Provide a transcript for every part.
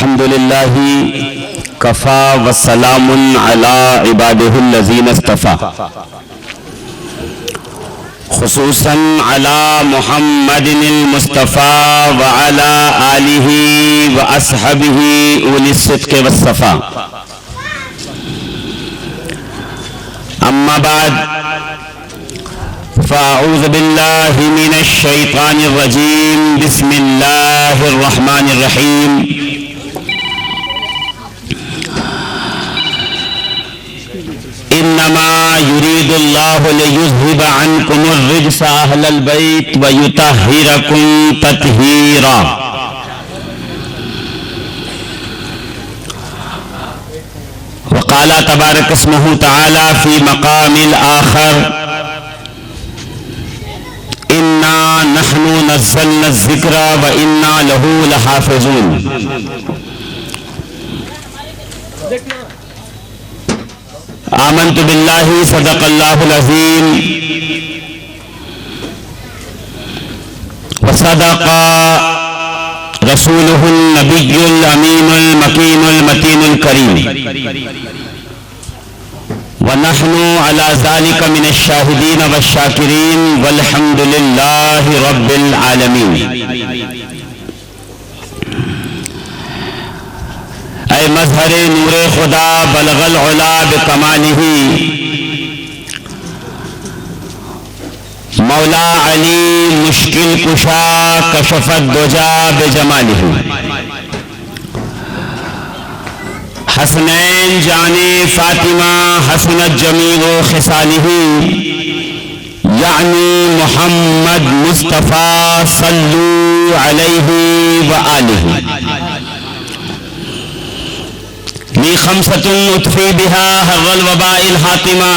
الحمد للہ کفا وسلام علی عبادہ الذین اصطفیٰ خصوصاً علی محمد المصطفیٰ وعلی آلہ واصحابہ اولی الصدق والصفا. اما بعد فاعوذ باللہ من الشیطان الرجیم. بسم اللہ الرحمن الرحیم. انما یرید اللہ لیذہب عنکم الرجس اہل البیت ویطہرکم تطہیرا. وقال تبارک اسمہ تعالی فی مقام آخر انا نحن نزلنا الذکر وانا لہ لحافظون. آمنت باللہ صدق اللہ العظیم وصدق رسولہ النبی الامین المکین المتین الکریم ونحن على ذلك من الشاہدین والشاکرین والحمد للہ رب العالمین. اے مظہر نور خدا بلغ العلا بکمالہ مولا علی مشکل کشا کشف الدجا بجمالہ. حسنین جان فاطمہ حسنت جمیع خصالہ یعنی محمد مصطفیٰ صلو علیہ وآلہ. لی خمسۃ اطفی بہا حر الوباء الحاطمہ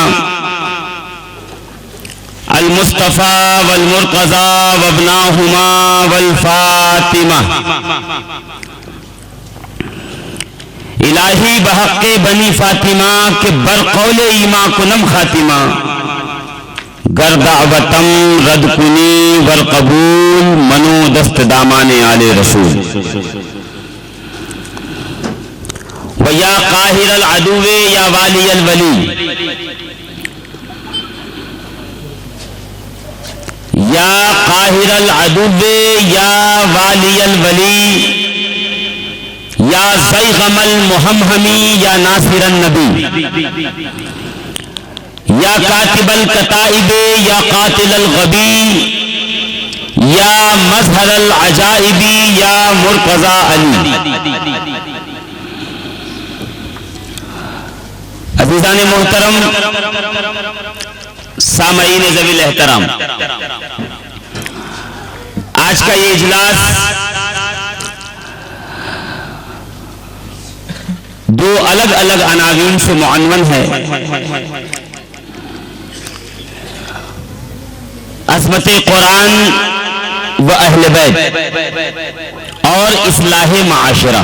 المصطفیٰ والمرتضیٰ وابناہما والفاطمہ. الہی بحق بنی فاطمہ کے برقول ایما کنم خاتمہ گر دعوتم رد کنی ورقبول منو دست دامان آل رسول. ویا قاہر العدو یا والی الولی یا قاہر العدو یا والی الولی یا زیغم المحمحمی یا ناصر النبی یا کاتب الکتائب یا قاتل الغبی یا مظہر العجائب یا مرتضی علی. عزیزان محترم سامعین ذوی الاحترام، آج کا یہ اجلاس دو الگ الگ عناوین سے معنون ہے. عظمت قرآن و اہل بیت اور اصلاح معاشرہ.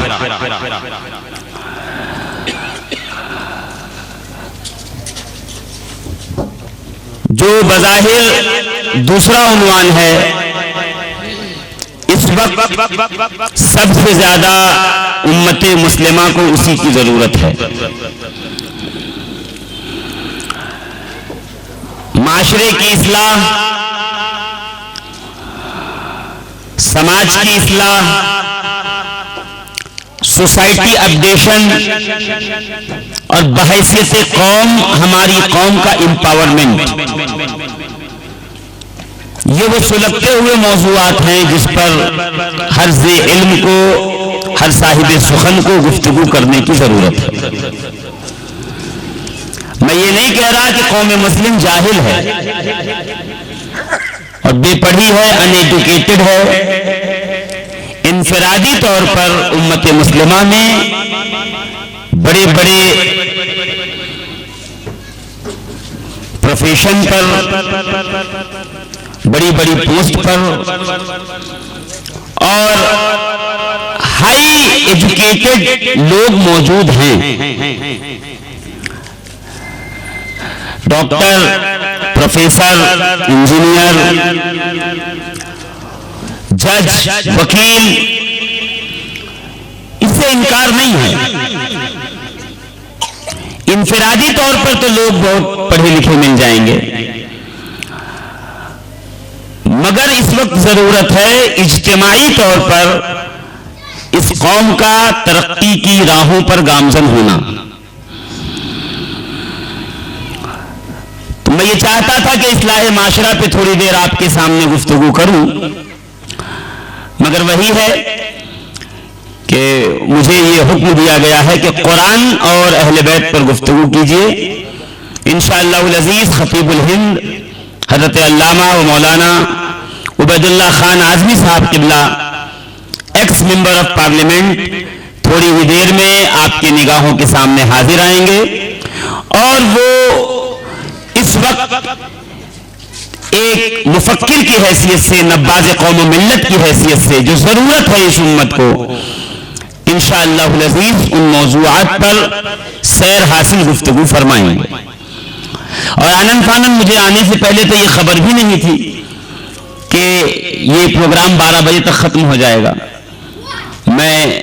جو بظاہر دوسرا عنوان ہے، اس وقت سب سے زیادہ امت مسلمہ کو اسی کی ضرورت ہے. معاشرے کی اصلاح، سماج کی اصلاح، سوسائٹی اپڈیشن اور بحیثیت قوم ہماری قوم کا امپاورمنٹ، یہ وہ سلگتے ہوئے موضوعات ہیں جس پر ہر ذی علم کو، ہر صاحب سخن کو گفتگو کرنے کی ضرورت ہے. میں یہ نہیں کہہ رہا کہ قوم مسلم جاہل ہے اور بے پڑھی ہے، ان ایڈوکیٹڈ ہے. انفرادی طور پر امت مسلمہ میں بڑے بڑے پروفیشن پر، بڑی بڑی پوسٹ پر اور ہائی ایجوکیٹڈ لوگ موجود ہیں. ڈاکٹر، پروفیسر، انجینئر، جج، وکیل، اس سے سے انکار نہیں ہے، انفرادی طور پر تو لوگ بہت پڑھے لکھے مل جائیں گے، مگر اس وقت ضرورت ہے اجتماعی طور پر اس قوم کا ترقی کی راہوں پر گامزن ہونا۔ تو میں یہ چاہتا تھا کہ اصلاح معاشرہ پہ تھوڑی دیر آپ کے سامنے گفتگو کروں، مگر وہی ہے کہ مجھے یہ حکم دیا گیا ہے کہ قرآن اور اہل بیت پر گفتگو کیجیے۔ انشاءاللہ العزیز خطیب الہند حضرت علامہ و مولانا عبید اللہ خان اعظمی صاحب قبلہ ایکس ممبر آف پارلیمنٹ تھوڑی ہی دیر میں آپ کی نگاہوں کے سامنے حاضر آئیں گے، اور وہ اس وقت ایک مفکر کی حیثیت سے، نباز قوم و ملت کی حیثیت سے جو ضرورت ہے اس امت کو، انشاءاللہ العزیز ان موضوعات پر سیر حاصل گفتگو فرمائیں گے۔ اور آنن فانن مجھے آنے سے پہلے تو یہ خبر بھی نہیں تھی کہ یہ پروگرام 12 بجے تک ختم ہو جائے گا۔ میں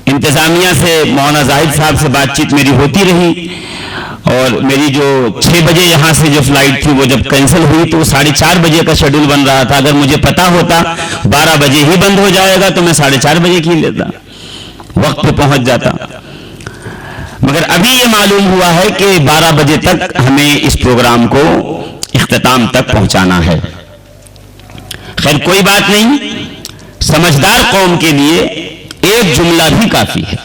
انتظامیہ سے، مولانا زاہد صاحب سے بات چیت میری ہوتی رہی، اور میری جو 6 بجے یہاں سے جو فلائٹ تھی وہ جب کینسل ہوئی تو 4:30 بجے کا شیڈول بن رہا تھا۔ اگر مجھے پتا ہوتا 12 بجے ہی بند ہو جائے گا تو میں 4:30 بجے کھیل لیتا، وقت پہ پہنچ جاتا، مگر ابھی یہ معلوم ہوا ہے کہ 12 بجے تک ہمیں اس پروگرام کو اختتام تک پہنچانا ہے۔ خیر کوئی بات نہیں، سمجھدار قوم کے لیے ایک جملہ بھی کافی ہے۔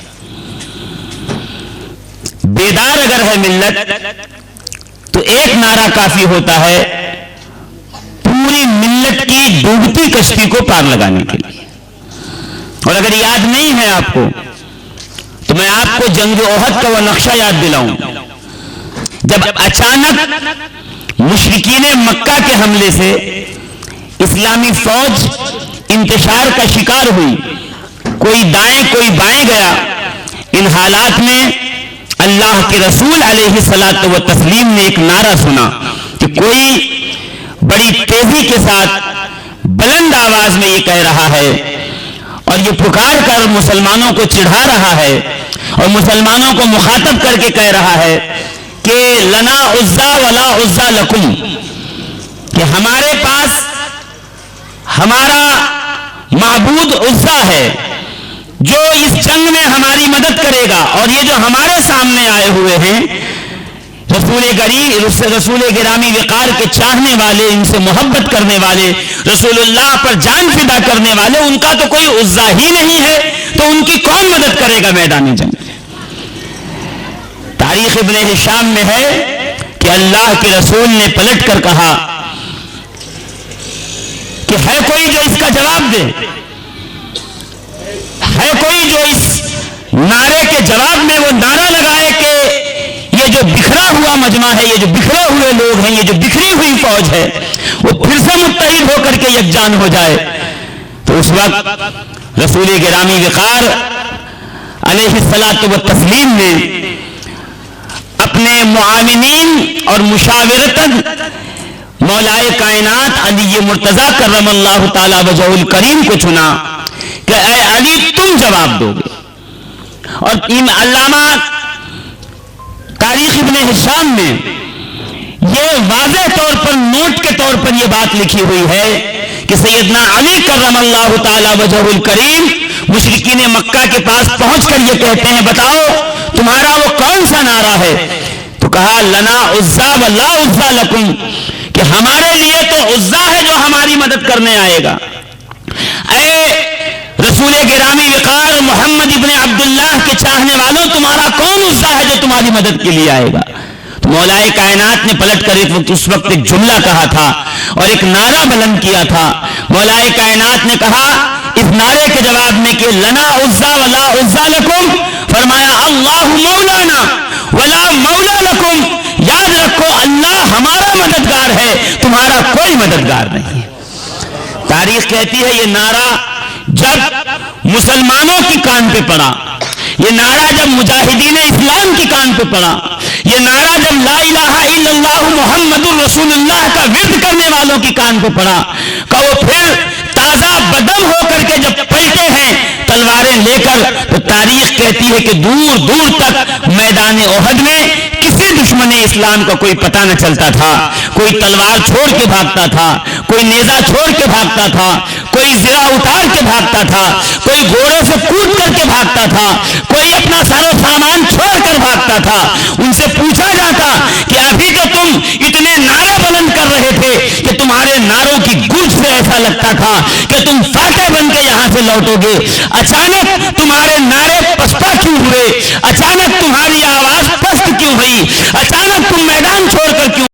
بیدار اگر ہے ملت تو ایک نعرہ کافی ہوتا ہے پوری ملت کی ڈوبتی کشتی کو پار لگانے کے لیے۔ اور اگر یاد نہیں ہے آپ کو تو میں آپ کو جنگ احد کا وہ نقشہ یاد دلاؤں، جب اچانک مشرکین مکہ کے حملے سے اسلامی فوج انتشار کا شکار ہوئی، کوئی دائیں کوئی بائیں گیا، ان حالات میں اللہ کے رسول علیہ الصلاۃ والتسلیم نے ایک نعرہ سنا کہ کوئی بڑی تیزی کے ساتھ بلند آواز میں یہ کہہ رہا ہے اور یہ پکار کر مسلمانوں کو چڑھا رہا ہے اور مسلمانوں کو مخاطب کر کے کہہ رہا ہے کہ لنا عزا ولا عزا لکم، کہ ہمارے پاس ہمارا معبود عزا ہے جو اس جنگ میں ہماری مدد کرے گا، اور یہ جو ہمارے سامنے آئے ہوئے ہیں رسول گرامی وقار کے چاہنے والے، ان سے محبت کرنے والے، رسول اللہ پر جان فدا کرنے والے، ان کا تو کوئی عزا ہی نہیں ہے، تو ان کی کون مدد کرے گا میدان جنگ؟ تاریخ ابن ہشام میں ہے کہ اللہ کے رسول نے پلٹ کر کہا کہ ہے کوئی جو اس کا جواب دے، ہے کوئی جو اس نعرے کے جواب میں وہ نعرہ لگائے کہ یہ جو بکھرا ہوا مجمع ہے، یہ جو بکھرے ہوئے لوگ ہیں، یہ جو بکھری ہوئی فوج ہے، وہ پھر سے متحد ہو کر کے یکجان ہو جائے۔ تو اس وقت رسول گرامی وقار علیہ الصلاۃ والتسلیم نے اپنے معاونین اور مشاورتاً مولائے کائنات علی مرتضیٰ کرم اللہ تعالی وجہہ الکریم کو چنا کہ اے علی تم جواب دو گے۔ اور علامہ تاریخ ابن ہشام میں یہ واضح طور پر نوٹ کے طور پر یہ بات لکھی ہوئی ہے کہ سیدنا علی کرم اللہ تعالی وجہہ الکریم مشرکین مکہ کے پاس پہنچ کر یہ کہتے ہیں بتاؤ تمہارا وہ کون سا نعرہ ہے؟ تو کہا لنا عزا ولا عزا لکم، کہ ہمارے لیے تو عزا ہے جو ہماری مدد کرنے آئے گا۔ اے رسول گرامی وقار محمد ابن عبداللہ کے چاہنے والوں، تمہارا کون عزا ہے جو تمہاری مدد کے لیے آئے گا؟ تو مولا کائنات نے پلٹ کر اس وقت ایک جملہ کہا تھا اور ایک نعرہ بلند کیا تھا۔ مولا کائنات نے کہا اس نعرے کے جواب میں کہ لنا عزا ولا عزا لکم، فرمایا اللہ مولانا ولا مولا لکم، یاد رکھو اللہ ہمارا مددگار ہے، تمہارا کوئی مددگار نہیں ہے۔ تاریخ کہتی ہے یہ نعرہ جب مسلمانوں کی کان پہ پڑا، یہ نعرہ جب مجاہدین اسلام کی کان پہ پڑا، یہ نعرہ جب لا الہ الا اللہ محمد الرسول اللہ کا ورد کرنے والوں کی کان پہ پڑا، کہ وہ پھر تازہ بدم ہو کر کے جب پلٹے ہیں تلواریں لے کر، تو تاریخ کہتی ہے کہ دور دور تک میدان احد میں کسی دشمن اسلام کا کوئی پتہ نہ چلتا تھا. کوئی تلوار چھوڑ کے بھاگتا تھا، کوئی نیزہ چھوڑ کے بھاگتا تھا، کوئی زرہ اتار کے بھاگتا تھا، کوئی گھوڑے سے کود کر کے بھاگتا تھا، کوئی اپنا سار و سامان چھوڑ کر بھاگتا تھا. ان سے پوچھا جاتا کہ ابھی تو تم اتنے نعرے بلند کر رہے تھے کہ تمہارے نعروں کی گونج سے ایسا لگتا تھا کہ تم فاتح بن کے یہاں سے لوٹو گے، اچانک تمہارے نعرے پسپا کیوں ہوئے؟ اچانک تمہاری آواز پست کیوں ہوئی؟ اچانک تم میدان چھوڑ کر کیوں؟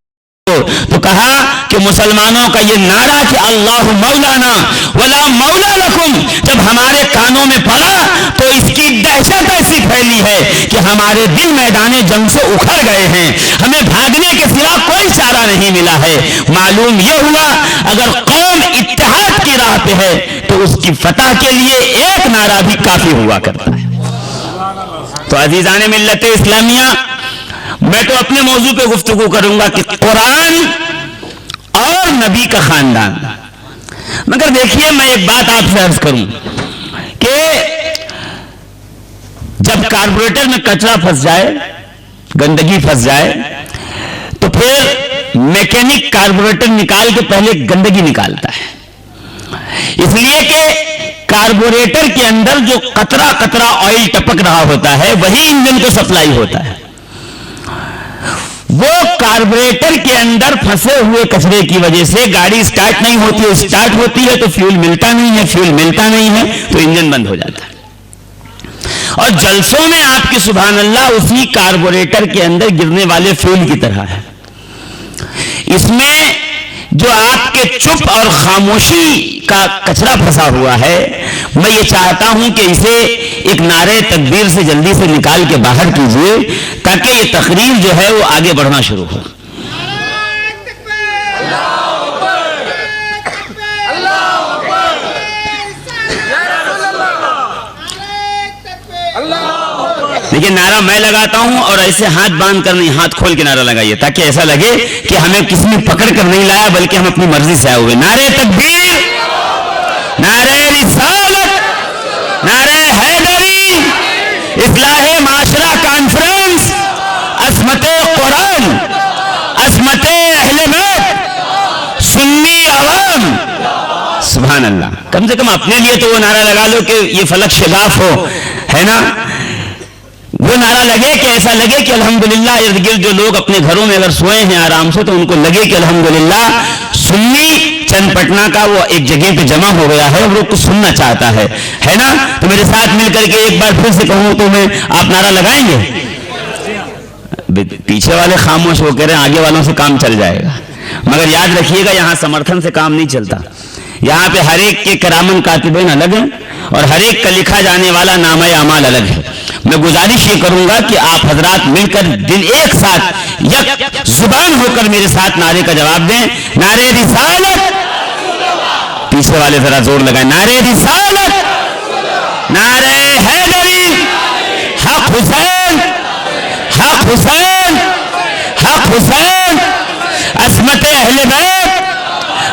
تو کہا کہ مسلمانوں کا یہ نعرہ کہ اللہ مولانا ولا مولا لکم جب ہمارے کانوں میں پڑا تو اس کی دہشت ایسی پھیلی ہے کہ ہمارے دل میدان جنگ سے اکھڑ گئے ہیں، ہمیں بھاگنے کے سوا کوئی چارہ نہیں ملا ہے. معلوم یہ ہوا اگر قوم اتحاد کی راہ پہ ہے تو اس کی فتح کے لیے ایک نعرہ بھی کافی ہوا کرتا ہے. تو عزیزان ملت اسلامیہ، میں تو اپنے موضوع پہ گفتگو کروں گا کہ قرآن اور نبی کا خاندان. مگر دیکھیے میں ایک بات آپ سے عرض کروں کہ جب کاربوریٹر میں کچرا پھنس جائے، گندگی پھنس جائے، تو پھر میکینک کاربوریٹر نکال کے پہلے گندگی نکالتا ہے، اس لیے کہ کاربوریٹر کے اندر جو قطرہ قطرہ آئل ٹپک رہا ہوتا ہے وہی انجن کو سپلائی ہوتا ہے. وہ کاربوریٹر کے اندر پھنسے ہوئے کچرے کی وجہ سے گاڑی سٹارٹ نہیں ہوتی، سٹارٹ ہوتی ہے تو فیول ملتا نہیں ہے، فیول ملتا نہیں ہے تو انجن بند ہو جاتا ہے. اور جلسوں میں آپ کی سبحان اللہ اسی کاربوریٹر کے اندر گرنے والے فیول کی طرح ہے. اس میں جو آپ کے چپ اور خاموشی کا کچرا پھنسا ہوا ہے، میں یہ چاہتا ہوں کہ اسے ایک نعرے تکبیر سے جلدی سے نکال کے باہر کیجئے تاکہ یہ تقریر جو ہے وہ آگے بڑھنا شروع ہو. لیکن نعرہ میں لگاتا ہوں اور ایسے ہاتھ باندھ کر نہیں، ہاتھ کھول کے نعرہ لگائیے تاکہ ایسا لگے کہ ہمیں کسی نے پکڑ کر نہیں لایا بلکہ ہم اپنی مرضی سے آئے ہوئے. نعرے تکبیر، نعرے رسالت، نعرے حیدری، اصلاح معاشرہ کانفرنس، عصمت قرآن، عصمت اہل بیت، سنی عوام. سبحان اللہ. کم سے کم اپنے لیے تو وہ نعرہ لگا لو کہ یہ فلک شگاف ہو، ہے نا؟ وہ نعرہ لگے کہ ایسا لگے کہ الحمدللہ ارد گرد جو لوگ اپنے گھروں میں اگر سوئے ہیں آرام سے تو ان کو لگے کہ الحمدللہ سنی چند پٹنہ کا وہ ایک جگہ پہ جمع ہو گیا ہے اور وہ کچھ سننا چاہتا ہے نا؟ تو میرے ساتھ مل کر کے ایک بار پھر سے کہوں تو میں آپ نعرہ لگائیں گے؟ پیچھے والے خاموش ہو کہہ رہے ہیں آگے والوں سے کام چل جائے گا. مگر یاد رکھیے گا یہاں سمرتھن سے کام نہیں چلتا. یہاں پہ ہر ایک کے کرامن کاتبین الگ ہیں اور ہر ایک کا لکھا جانے والا نامہ اعمال الگ ہے. میں گزارش یہ کروں گا کہ آپ حضرات مل کر دل ایک ساتھ یک زبان ہو کر میرے ساتھ نعرے کا جواب دیں. نعرے رسالت، پیچھے والے ذرا زور لگائیں. نعرے رسالت، نعرے حیدری، حق حسین، حق حسین، حق حسین، عصمت اہل بیت،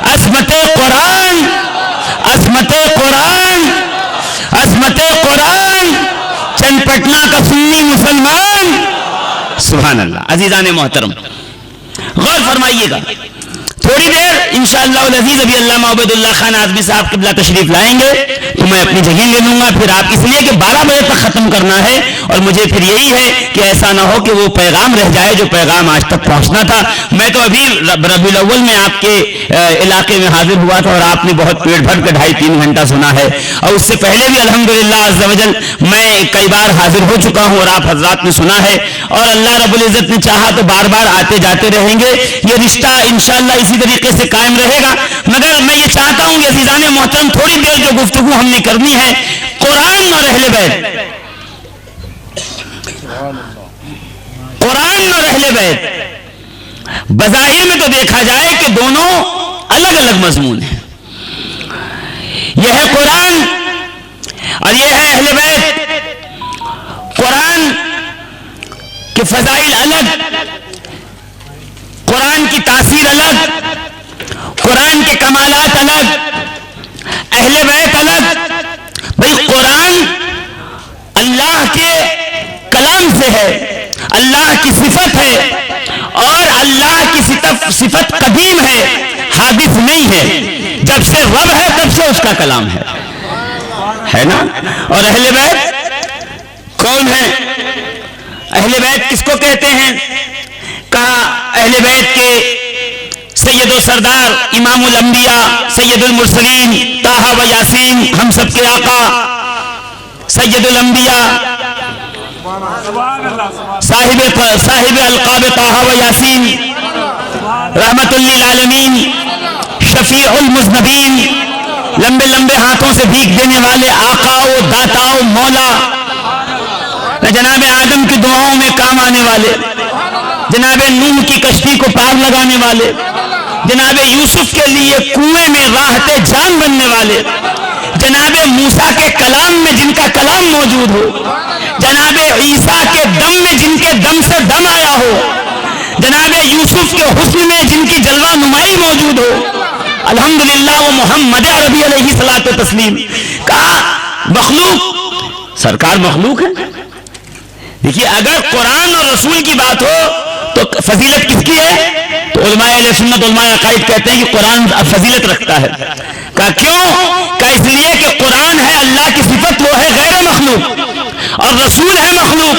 عصمت قرآن، عصمت قرآن، عصمت قرآن، چند پٹنہ کا سنی مسلمان. سبحان اللہ. عزیزان محترم غور فرمائیے گا، تھوڑی دیر انشاءاللہ العزیز ابھی علامہ عبید اللہ خان اعظمی صاحب قبلہ تشریف لائیں گے تو میں اپنی جگہ لے لوں گا. پھر آپ اس لیے کہ 12 بجے تک ختم کرنا ہے اور مجھے پھر یہی ہے کہ ایسا نہ ہو کہ وہ پیغام رہ جائے جو پیغام آج تک پہنچنا تھا. میں تو ابھی ربیع الاول میں آپ کے علاقے میں حاضر ہوا تھا اور آپ نے بہت پیٹ بھر کے 2.5-3 گھنٹہ سنا ہے اور اس سے پہلے بھی الحمدللہ عز و جل میں کئی بار حاضر ہو چکا ہوں اور آپ حضرات نے سنا ہے اور اللہ رب العزت نے چاہا تو بار بار آتے جاتے رہیں گے. یہ رشتہ انشاءاللہ اسی طریقے سے قائم رہے گا. مگر میں یہ چاہتا ہوں کہ عزیزان محترم تھوڑی دیر جو گفتگو ہم نے کرنی ہے قرآن اور اہل بیت، قرآن اور اہل بیت. بظاہر میں تو دیکھا جائے کہ دونوں الگ الگ مضمون ہیں. یہ ہے قرآن اور یہ ہے اہل بیت. قرآن کے فضائل الگ، قرآن کی تاثیر الگ، قرآن کے کمالات الگ. اہل بیت الگ. بھائی قرآن اللہ کے کلام سے ہے، اللہ کی صفت ہے، اور اللہ کی صفت قدیم ہے، حادث نہیں ہے. جب سے رب ہے تب سے اس کا کلام ہے نا. اور اہل بیت کون ہے؟ اہل بیت کس کو کہتے ہیں؟ کہا اہل بیت کے سید و سردار امام الانبیاء سید المرسلین طٰہٰ و یاسین، ہم سب کے آقا سید الانبیاء صاحب القاب طٰہٰ و یاسین، رحمت للعالمین، شفیع المذنبین، لمبے لمبے ہاتھوں سے بھیک دینے والے آقا و داتا و مولا، جناب آدم کی دعاؤں میں کام آنے والے، جناب نوح کی کشتی کو پار لگانے والے، جناب یوسف کے لیے کنویں میں راحت جان بننے والے، جناب موسیٰ کے کلام میں جن کا کلام موجود ہو، جناب عیسیٰ کے دم میں جن کے دم سے دم آیا ہو، جناب یوسف کے حسن میں جن کی جلوہ نمائی موجود ہو، الحمدللہ وہ محمد عربی علیہ الصلوۃ والتسلیم. کہا مخلوق، سرکار مخلوق ہے. دیکھیے اگر قرآن اور رسول کی بات ہو تو فضیلت کس کی ہے؟ تو علماء اہل سنت، علماء عقائد کہتے ہیں کہ قرآن فضیلت رکھتا ہے. کہا کیوں؟ کہا اس لیے کہ قرآن ہے اللہ کی صفت، وہ ہے غیر مخلوق، اور رسول ہے مخلوق.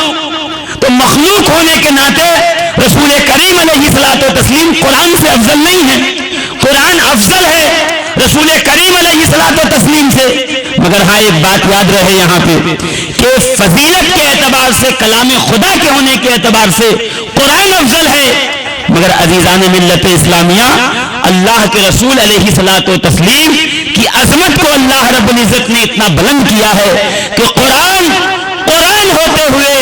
تو مخلوق ہونے کے ناطے رسول کریم علیہ الصلوۃ والتسلیم قرآن سے افضل نہیں ہے. قرآن افضل ہے رسول کریم علیہ الصلوۃ والتسلیم سے. مگر ہاں ایک بات یاد رہے یہاں پہ کہ فضیلت کے اعتبار سے، کلام خدا کے ہونے کے اعتبار سے قرآن افضل ہے. مگر عزیزان ملت اسلامیہ، اللہ کے رسول علیہ الصلوۃ والتسلیم کی عظمت کو اللہ رب العزت نے اتنا بلند کیا ہے کہ قرآن ہوتے ہوئے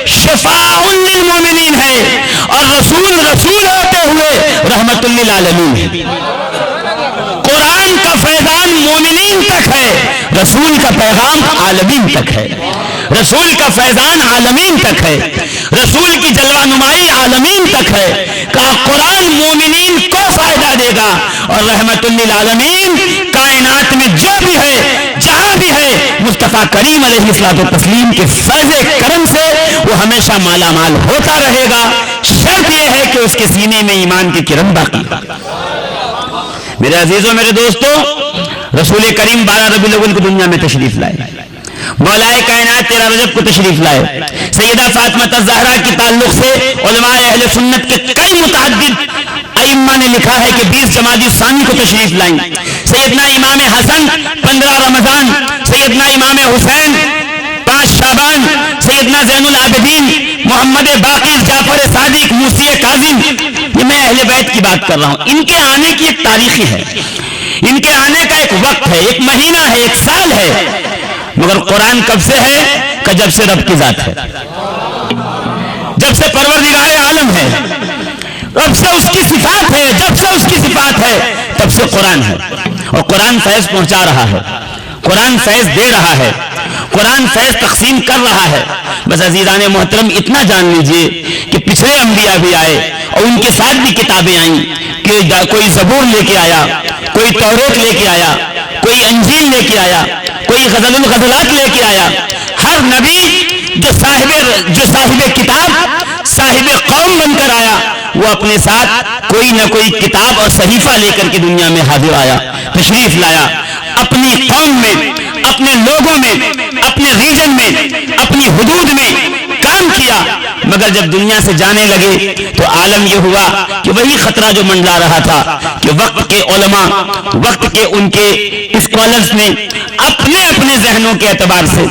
شفاء للمومنین ہے، اور رسول ہوتے ہوئے رحمت للعالمین ہے. قرآن کا فیضان مومنین تک ہے، رسول کا پیغام عالمین تک ہے. رسول کا فیضان عالمین تک ہے، رسول کی جلوہ نمائی عالمین تک ہے. کہا قرآن مومنین کو فائدہ دے گا، اور رحمت للعالمین کائنات میں جو بھی ہے، جہاں بھی ہے، مصطفیٰ کریم علیہ الصلوۃ والتسلیم کے فیض کرم سے وہ ہمیشہ مالا مال ہوتا رہے گا. شرط یہ ہے کہ اس کے سینے میں ایمان کی کرن باقی. میرے عزیزوں، میرے دوستوں، رسول کریم 12 ربیع الاول کو دنیا میں تشریف لائے، مولا کائنات 13 رجب کو تشریف لائے. سیدہ فاطمہ الزہرا کے تعلق سے علماء اہل سنت کے کئی متعدد ائمہ نے لکھا ہے کہ 20 جمادی الثانی کو تشریف لائیں. سیدنا امام حسن 15 رمضان، سیدنا امام حسین 5 شعبان، سیدنا زین العابدین محمد باقر جعفر صادق موسی کاظم. یہ میں اہل بیت کی بات کر رہا ہوں. ان کے آنے کی ایک تاریخی ہے، ان کے آنے کا ایک وقت ہے، ایک مہینہ ہے، ایک سال ہے. مگر قرآن کب سے ہے؟ کہ جب سے رب کی ذات ہے، جب سے پروردگار عالم ہے، رب سے اس کی صفات ہے، جب سے اس کی صفات ہے تب سے قرآن ہے. اور قرآن فیض پہنچا رہا ہے، قرآن فیض دے رہا ہے، قرآن فیض تقسیم کر رہا ہے. بس عزیزان محترم اتنا جان لیجئے کہ پچھلے انبیاء بھی آئے اور ان کے ساتھ بھی کتابیں آئیں، کہ کوئی زبور لے کے آیا، کوئی توریت لے کے آیا، کوئی انجیل لے کے آیا، کوئی غزل الغزلات لے کے آیا. ہر نبی جو صاحب کتاب، صاحب قوم بن کر آیا، وہ اپنے ساتھ کوئی نہ کوئی کتاب اور صحیفہ لے کر کے دنیا میں حاضر آیا، تشریف لایا. اپنی قوم میں، اپنے لوگوں میں، اپنے ریجن میں، اپنی حدود میں کام کیا. مگر جب دنیا سے جانے لگے تو عالم یہ ہوا کہ وہی خطرہ جو منڈلا رہا تھا کہ وقت کے علماء، وقت کے ان کے اسکالرز نے اپنے اپنے ذہنوں کے اعتبار سے،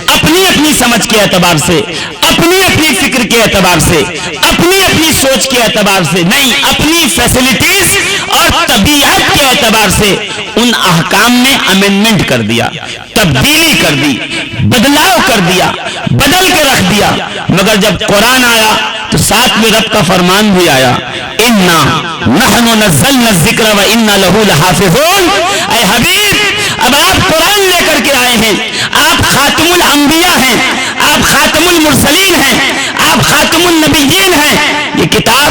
اپنی اپنی سمجھ کے اعتبار سے، اپنی اپنی فکر کے اعتبار سے، اپنی اپنی سوچ کے اعتبار سے نہیں، اپنی فیسلٹیز اور طبیعت کے اعتبار سے ان احکام میں امینڈمنٹ کر دیا، تبدیلی کر دی، بدلاؤ کر دیا، بدل کے رکھ دیا. مگر جب قرآن آیا تو ساتھ میں رب کا فرمان بھی آیا، اِنَّا نَحْنُ نَزَّلْنَا الذِّكْرَ وَإِنَّا لَهُ لَحَافِظُونَ. اے حبیب، اب آپ قرآن لے کر کے آئے ہیں، آپ خاتم الانبیاء ہیں، آپ خاتم المرسلین ہیں، آپ خاتم النبیین ہیں. یہ کتاب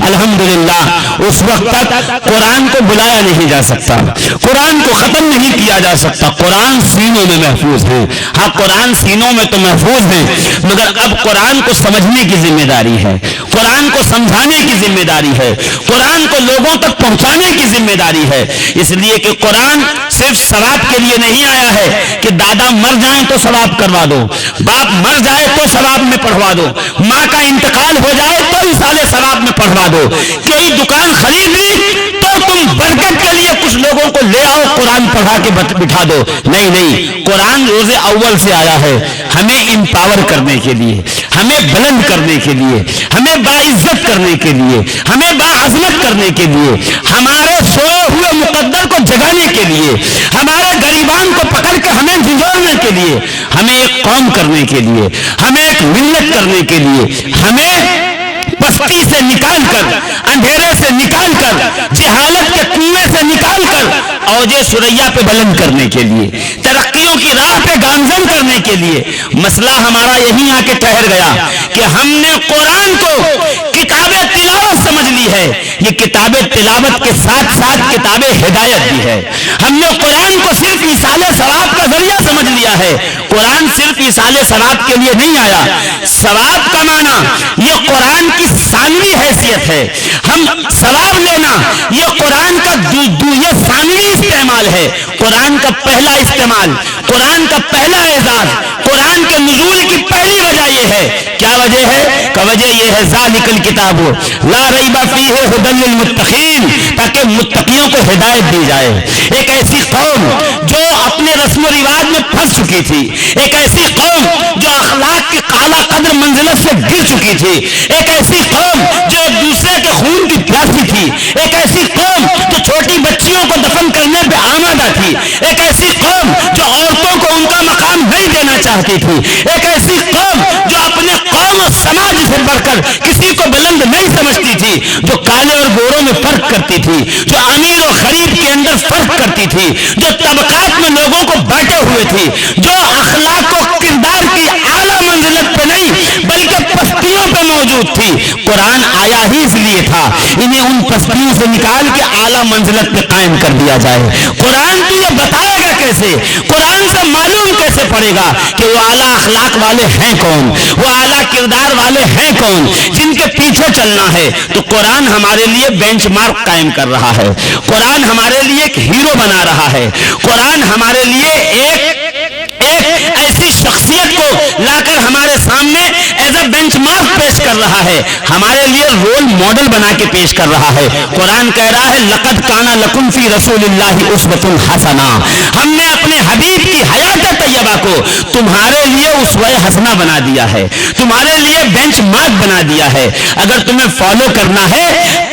الحمدللہ اس وقت تک قرآن کو بلایا نہیں جا سکتا، قرآن کو ختم نہیں کیا جا سکتا، قرآن سینوں میں محفوظ ہے۔ ہاں قرآن سینوں میں تو محفوظ ہے، مگر اب قرآن کو سمجھنے کی ذمہ داری ہے، قرآن کو سمجھانے کی ذمہ داری ہے، قرآن کو لوگوں تک پہنچانے کی ذمہ داری ہے۔ اس لیے کہ قرآن صرف ثواب کے لیے نہیں آیا ہے کہ دادا مر جائیں تو ثواب کروا دو، باپ مر جائے تو ثواب میں پڑھوا دو، ماں کا انتقال ہو جائے تو ایصال ثواب میں پڑھوا دو، کوئی دکان خرید لی تو تم برکت کے لیے کچھ لوگوں کو لے آؤ قرآن پڑھا کے بٹھا دو۔ نہیں نہیں، قرآن روز اول سے آیا ہے ہمیں امپاور کرنے کے لیے، ہمیں بلند کرنے کے لیے، ہمیں باعزت کرنے کے لیے، ہمیں باعظمت کرنے کے لیے، ہمارے سوئے ہوئے مقدر کو جگانے کے لیے، ہمارے غریبان کو پکڑ کے ہمیں جھنجھوڑنے کے لیے، ہمیں ایک قوم کرنے کے لیے، ہمیں ایک ملت کرنے کے لیے، ہمیں پستی سے نکال کر، اندھیرے سے نکال کر، جہالت کے کنویں سے نکال کر اوج ثریا پہ بلند کرنے کے لیے، ترقیوں کی راہ پہ گامزن کرنے کے لیے۔ مسئلہ ہمارا یہیں آ کے ٹھہر گیا کہ ہم نے قرآن کو کتاب تلاوت سمجھ لی ہے، یہ کتاب تلاوت کے ساتھ ساتھ کتاب ہدایت بھی ہے۔ ہم نے قرآن کو صرف ایصال ثواب کا ذریعہ سمجھ لیا ہے، قرآن صرف ایصال ثواب کے لیے نہیں آیا۔ ثواب کا معنی یہ قرآن کی ثانوی حیثیت ہے، ہم ثواب لینا یہ قرآن کا یہ ثانوی استعمال ہے، قرآن کا پہلا استعمال، قرآن کا پہلا اعزاز، قرآن کے نزول کی پہلی وجہ یہ ہے۔ کیا وجہ ہے؟ کہ وجہ یہ ہے ذالک الکتاب لا ریب فیہ ھدی للمتقین، تاکہ متقیوں کو ہدایت دی جائے۔ ایک ایسی قوم جو اپنے رسم و رواج میں پھنس چکی تھی، ایک ایسی قوم جو اخلاق کی اعلیٰ قدر منزلت سے گر چکی تھی، ایک ایسی قوم جو ایک دوسرے کے خون کی پیاسی تھی، ایک ایسی قوم جو چھوٹی بچیوں کو دفن کرنے پہ آمادہ تھی، ایک ایسی قوم جو عورتوں کو ان کا مقام نہیں دینا چاہتی تھی، ایک ایسی قوم جو اپنے قوم و سماج سے بڑھ کر کسی کو بلند نہیں سمجھتی تھی، جو کالے اور گوروں میں فرق کرتی تھی، جو امیر و غریب کے اندر فرق کرتی تھی، جو طبقات میں لوگوں کو بانٹے ہوئے تھی، جو اخلاق و کردار کی اعلیٰ منزلت پہ نہیں بلکہ پستیوں پہ موجود تھی۔ قرآن آیا ہی اس لیے تھا انہیں ان پستیوں سے نکال کے اعلیٰ منزلت پہ قائم کر دیا جائے۔ قرآن تو یہ بتائے گا کیسے، قرآن سے معلوم کیسے پڑے گا کہ وہ اعلیٰ اخلاق والے ہیں کون، وہ اعلیٰ کردار والے ہیں کون، جن کے پیچھے چلنا ہے۔ تو قرآن ہمارے لیے بینچ مارک قائم کر رہا ہے، قرآن ہمارے لیے ایک ہیرو بنا رہا ہے، قرآن ہمارے لیے ایک ایسی شخصیت کو لا کر ہمارے سامنے ایز اے بینچ مارک پیش کر رہا ہے، ہمارے لیے رول ماڈل بنا کے پیش کر رہا ہے۔ قرآن کہہ رہا ہے لقد کان لکم فی رسول اللہ اسوۃ حسنہ، ہم نے اپنے حبیب کی حیات طیبہ کو تمہارے لیے اسوہ حسنہ بنا دیا ہے، تمہارے لیے بینچ مارک بنا دیا ہے۔ اگر تمہیں فالو کرنا ہے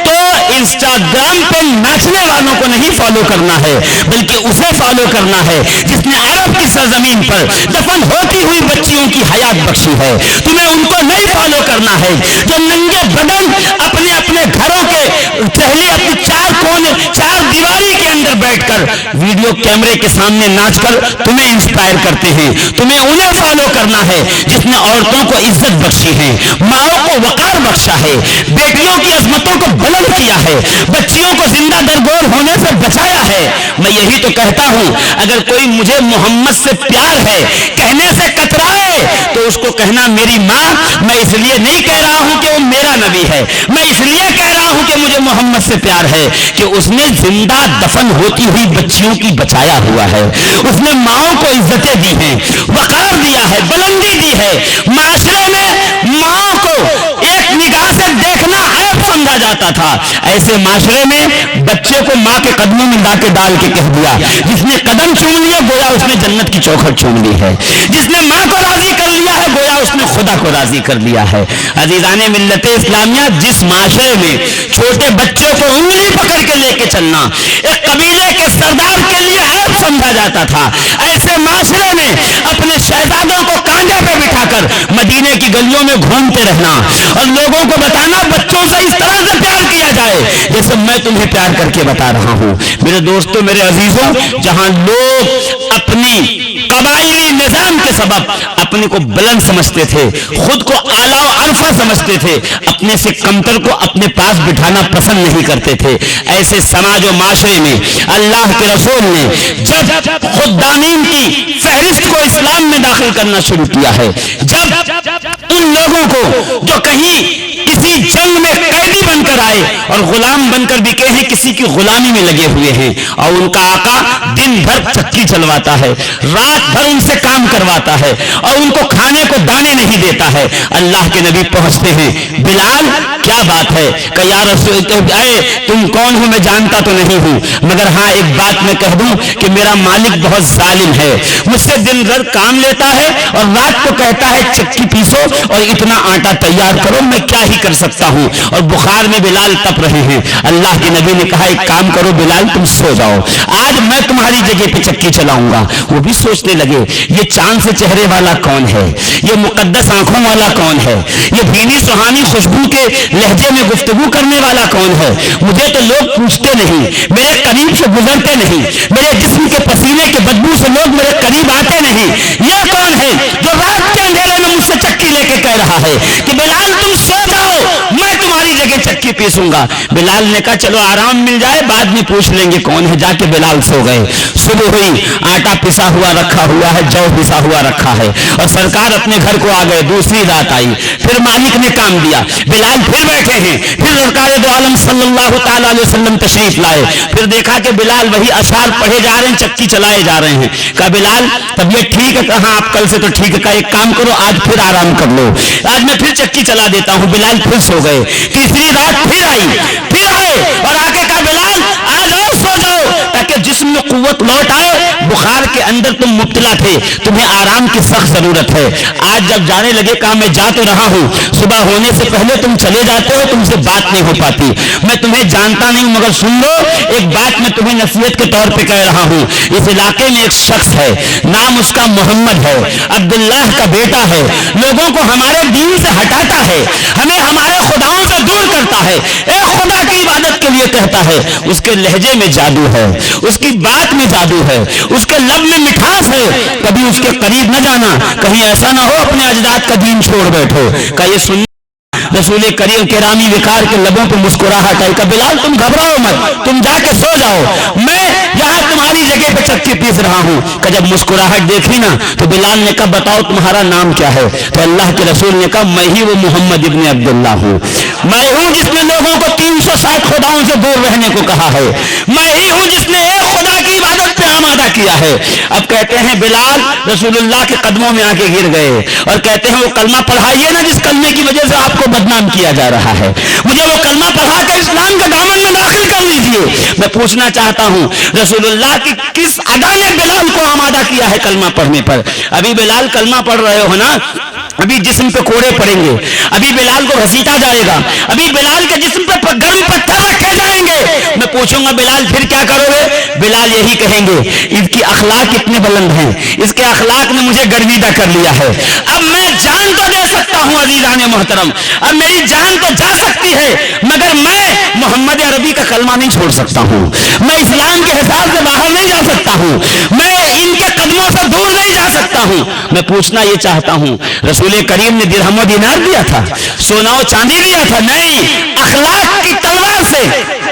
تو انسٹاگرام پہ ناچنے والوں کو نہیں فالو کرنا ہے، بلکہ اسے فالو کرنا ہے جس نے عرب کی سرزمین پر دفن ہوتی ہوئی بچیوں کی حیات بخشی ہے۔ تمہیں ان کو نہیں فالو کرنا ہے جو ننگے بدن اپنے اپنے گھروں کے چہلے اپنی چار دیواری کے اندر بیٹھ کر ویڈیو کیمرے کے سامنے ناچ کر تمہیں انسپائر کرتے ہیں۔ تمہیں انہیں فالو کرنا ہے جس نے عورتوں کو عزت بخشی ہے، ماؤں کو وقار بخشا ہے، بیٹیوں کی عظمتوں کو بلند کیا ہے، بچیوں کو زندہ درگور ہونے سے بچایا ہے۔ میں یہی تو کہتا ہوں اگر کوئی مجھے محمد سے پیار ہے کہنے سے کترائے تو اس کو کہنا میری ماں، میں اس لیے نہیں کہہ رہا ہوں کہ وہ میرا نبی ہے، میں اس لیے کہہ رہا ہوں کہ مجھے محمد سے پیار ہے کہ اس نے زندہ دفن ہوتی ہوئی بچیوں کی بچایا ہوا ہے، اس نے ماؤں کو عزتیں دی ہیں، وقار دیا ہے، بلندی دی ہے۔ معاشرے میں ماؤں کو ایک نگاہ سے دیکھنا عیب سمجھا جاتا تھا، ایسے معاشرے میں بچے کو ماں کے قدموں میں لا کے ڈال کے کہہ دیا جس نے قدم چوم لیا گویا اس نے جنت کی چوکھٹ چوم لی ہے، جس نے ماں کو راضی کر لیا ہے گویا اس نے خدا کو راضی کر لیا ہے۔ عزیزان ملت اسلامیہ، جس معاشرے میں چھوٹے بچوں کو انگلی پکڑ کے لے کے چلنا ایک قبیلے کے سردار کے لیے عیب سمجھا جاتا تھا، ایسے معاشرے میں اپنے شہزادوں کو کانجے پہ بٹھا کر مدینے کی گلیوں میں گھومتے رہنا اور لوگوں کو بتانا بچوں سے اس طرح سے پیار کیا جائے جیسے میں تمہیں پیار کر کے بتا رہا ہوں۔ میرے دوستوں، میرے عزیزوں، جہاں لوگ اپنی قبائلی نظام کے سبب اپنے کو بلند سمجھتے تھے، خود کو اعلیٰ و عرفہ سمجھتے تھے، اپنے سے کمتر کو اپنے پاس بٹھانا پسند نہیں کرتے تھے۔ ایسے سماج و معاشرے میں اللہ کے رسول نے جب خدامین کی فہرست کو اسلام میں داخل کرنا شروع کیا ہے، جب ان لوگوں کو جو کہیں کسی جنگ میں قیدی بن کر آئے اور غلام بن کر بکے ہیں، کسی کی غلامی میں لگے ہوئے ہیں، اور ان کا آقا دن بھر چکی چلواتا ہے، رات بھر ان سے کام کرواتا ہے اور ان کو کھانے کو دانے نہیں دیتا ہے، اللہ کے نبی پہنچتے ہیں، بلال کیا بات ہے کہ یا رسول اے تم کون ہو؟ میں جانتا تو نہیں ہوں، مگر ہاں ایک بات میں کہہ دوں کہ میرا مالک بہت ظالم ہے، مجھ سے دن بھر کام لیتا ہے اور رات کو کہتا ہے چکی پیسو اور اتنا آٹا تیار کرو، میں کیا ہی کر سکتا ہوں، اور بخار میں بلال تپ رہے ہیں۔ اللہ کے نبی نے کہا ایک کام کرو بلال، تم سو جاؤ، آج میں تمہاری جگہ پہ چکی چلاؤں گا۔ وہ بھی سوچنے لگے یہ چاند سے چہرے والا کون ہے، یہ مقدس آنکھوں والا کون ہے، یہ بھینی سہانی خوشبو کے لہجے میں گفتگو کرنے والا کون ہے، مجھے تو لوگ پوچھتے نہیں، میرے قریب سے گزرتے نہیں، میرے جسم کے پسینے کے بدبو سے لوگ میرے قریب آتے نہیں، یہ کون ہے جو رات کے اندھیرے میں مجھ سے چکی لے کے کہہ رہا ہے کہ بلال تم سو جاؤ، میں تمہاری جگہ چکی پیسوں گا۔ بلال نے کہا چلو آرام مل جائے، بعد میں پوچھ لیں گے کون ہے۔ جا کے بلال سو گئے۔ صبح ہوئی، آٹا پسا ہوا رکھا ہوا ہے، جو پسا ہوا رکھا ہے، اور سرکار اپنے گھر کو آ گئے۔ دوسری رات آئی، پھر مالک نے کام دیا، بلال پھر بیٹھے ہیں، پھر سرکار دو عالم صلی اللہ تعالی علیہ وسلم تشریف لائے، پھر دیکھا کہ بلال وہی اشعار پڑھے جا رہے ہیں، چکی چلائے جا رہے ہیں۔ کہا بلال طبیعت ٹھیک ہے؟ کہا آپ کل سے تو ٹھیک ہے۔ کہا ایک کام کرو آج پھر آرام کر لو، آج میں پھر چکی چلا دیتا ہوں۔ بلال پھر سو گئے۔ تیسری رات پھر آئی، پھر آئے اور آ کے کہا بلال آج اور سو جاؤ تاکہ جسم میں قوت لوٹ آئے، بخار کے اندر تم مبتلا تھے، تمہیں آرام کی سخت ضرورت ہے۔ آج جب جانے لگے کہا میں جا تو رہا ہوں، صبح ہونے سے پہلے تم چلے جاتے ہو، تم سے بات نہیں ہو پاتی، میں تمہیں جانتا نہیں ہوں، مگر سن لو ایک بات میں تمہیں نصیحت کے طور پہ کہہ رہا ہوں۔ اس علاقے میں ایک شخص ہے، نام اس کا محمد ہے، عبداللہ کا بیٹا ہے، لوگوں کو ہمارے دین سے ہٹاتا ہے، ہمیں ہمارے خداؤں سے دور کرتا ہے، ایک خدا کی عبادت کے لیے کہتا ہے۔ اس کے لہجے میں جادو ہے، اس کی بات میں جادو ہے، اس کے لب میں مٹھاس ہے، کبھی اس کے قریب نہ جانا، کہیں ایسا نہ ہو اپنے اجداد کا دین چھوڑ بیٹھو۔ کہ یہ سن رسول کریم کرامی وقار کے لبوں پہ مسکراہٹ آئی کہ بلال تم گھبراؤ مت، تم جا کے سو جاؤ، میں یہاں تمہاری جگہ پہ چکی پیس رہا ہوں۔ کہ جب مسکراہٹ دیکھی نا تو بلال نے کہا بتاؤ تمہارا نام کیا ہے؟ تو اللہ کے رسول نے کہا میں ہی وہ محمد ابن عبداللہ ہوں، میں ہوں جس نے لوگوں کو 360 خداؤں سے دور رہنے کو کہا ہے، میں ہی ہوں جس نے ایک خدا کی عبادت پہ آمادہ کیا ہے۔ اب کہتے ہیں بلال رسول اللہ کے قدموں میں آ کے گر گئے اور کہتے ہیں وہ کلمہ پڑھائیے نا جس کلمے کی وجہ سے آپ کو بدنام کیا جا رہا ہے، مجھے وہ کلمہ پڑھا کے اسلام کے دامن میں داخل کر لیجئے۔ میں پوچھنا چاہتا ہوں رسول اللہ کی کس ادا نے بلال کو آمادہ کیا ہے کلمہ پڑھنے پر؟ ابھی بلال کلمہ پڑھ رہے ہو نا، ابھی جسم پہ کوڑے پڑیں گے، ابھی بلال کو گھسیٹا جائے گا، ابھی بلال کے جسم پہ گرم پتھر رکھے جائیں گے۔ میں پوچھوں گا بلال پھر کیا کرو گے؟ بلال یہی کہیں گے اس کی اخلاق کتنے بلند ہیں، اس کے اخلاق نے مجھے گرویدہ کر لیا ہے، اب میں جان تو دے سکتا ہوں عزیزان محترم، اب میری جان تو جا سکتی ہے، مگر میں محمد عربی کا کلمہ نہیں چھوڑ سکتا ہوں، میں اسلام کے حساب سے باہر نہیں جا سکتا ہوں، میں ان کے قدموں سے دور نہیں جا سکتا ہوں۔ میں پوچھنا یہ چاہتا ہوں رسول کریم نے درہم و دینار دیا تھا، سونا و چاندی دیا تھا؟ نہیں، اخلاق کی تلوار سے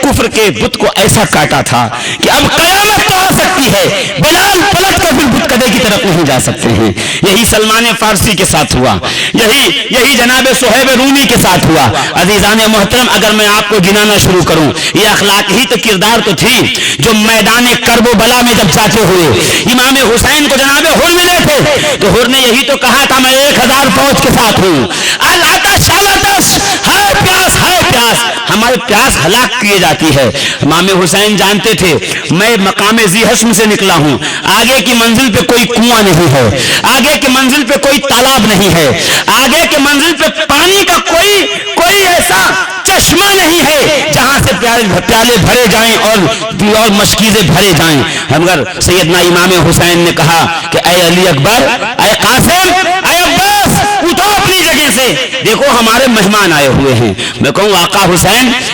کفر کے بت کو ایسا کاٹا تھا کہ اب قیامت تو آ سکتی ہے، بلال پلٹ کر پھر بت کدے کی طرف نہیں جا سکتے ہیں۔ یہی سلمان فارسی کے ساتھ ہوا، یہی جناب صہیب رومی کے ساتھ ہوا۔ عزیزان محترم اگر میں آپ کو گنانا شروع کروں، یہ اخلاق ہی تو کردار تو تھی جو میدان کرب و بلا میں جب چاچے ہوئے امام حسین کو جناب حر ملے تھے تو حر نے یہی تو کہا تھا میں 1000 فوج کے ساتھ ہوں، العطش العطش، ہے پیاس ہے پیاس، ہمارے پیاس ہلاک کیے جاتی ہے۔ امام حسین جانتے تھے میں مقام ذی حشم سے نکلا ہوں، آگے کی منزل پہ کوئی کنواں نہیں ہے، آگے کی منزل پہ کوئی تالاب نہیں ہے، آگے کی منزل پہ پانی کا کوئی ایسا چشمہ نہیں ہے جہاں سے پیالے بھرے جائیں اور مشکیزیں بھرے جائیں۔ مگر سیدنا امام حسین نے کہا کہ اے علی اکبر، اے قاسم، اے عباس، اٹھو اپنی جگہ سے، دیکھو ہمارے مہمان آئے ہوئے ہیں۔ میں کہوں آقا حسین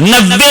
90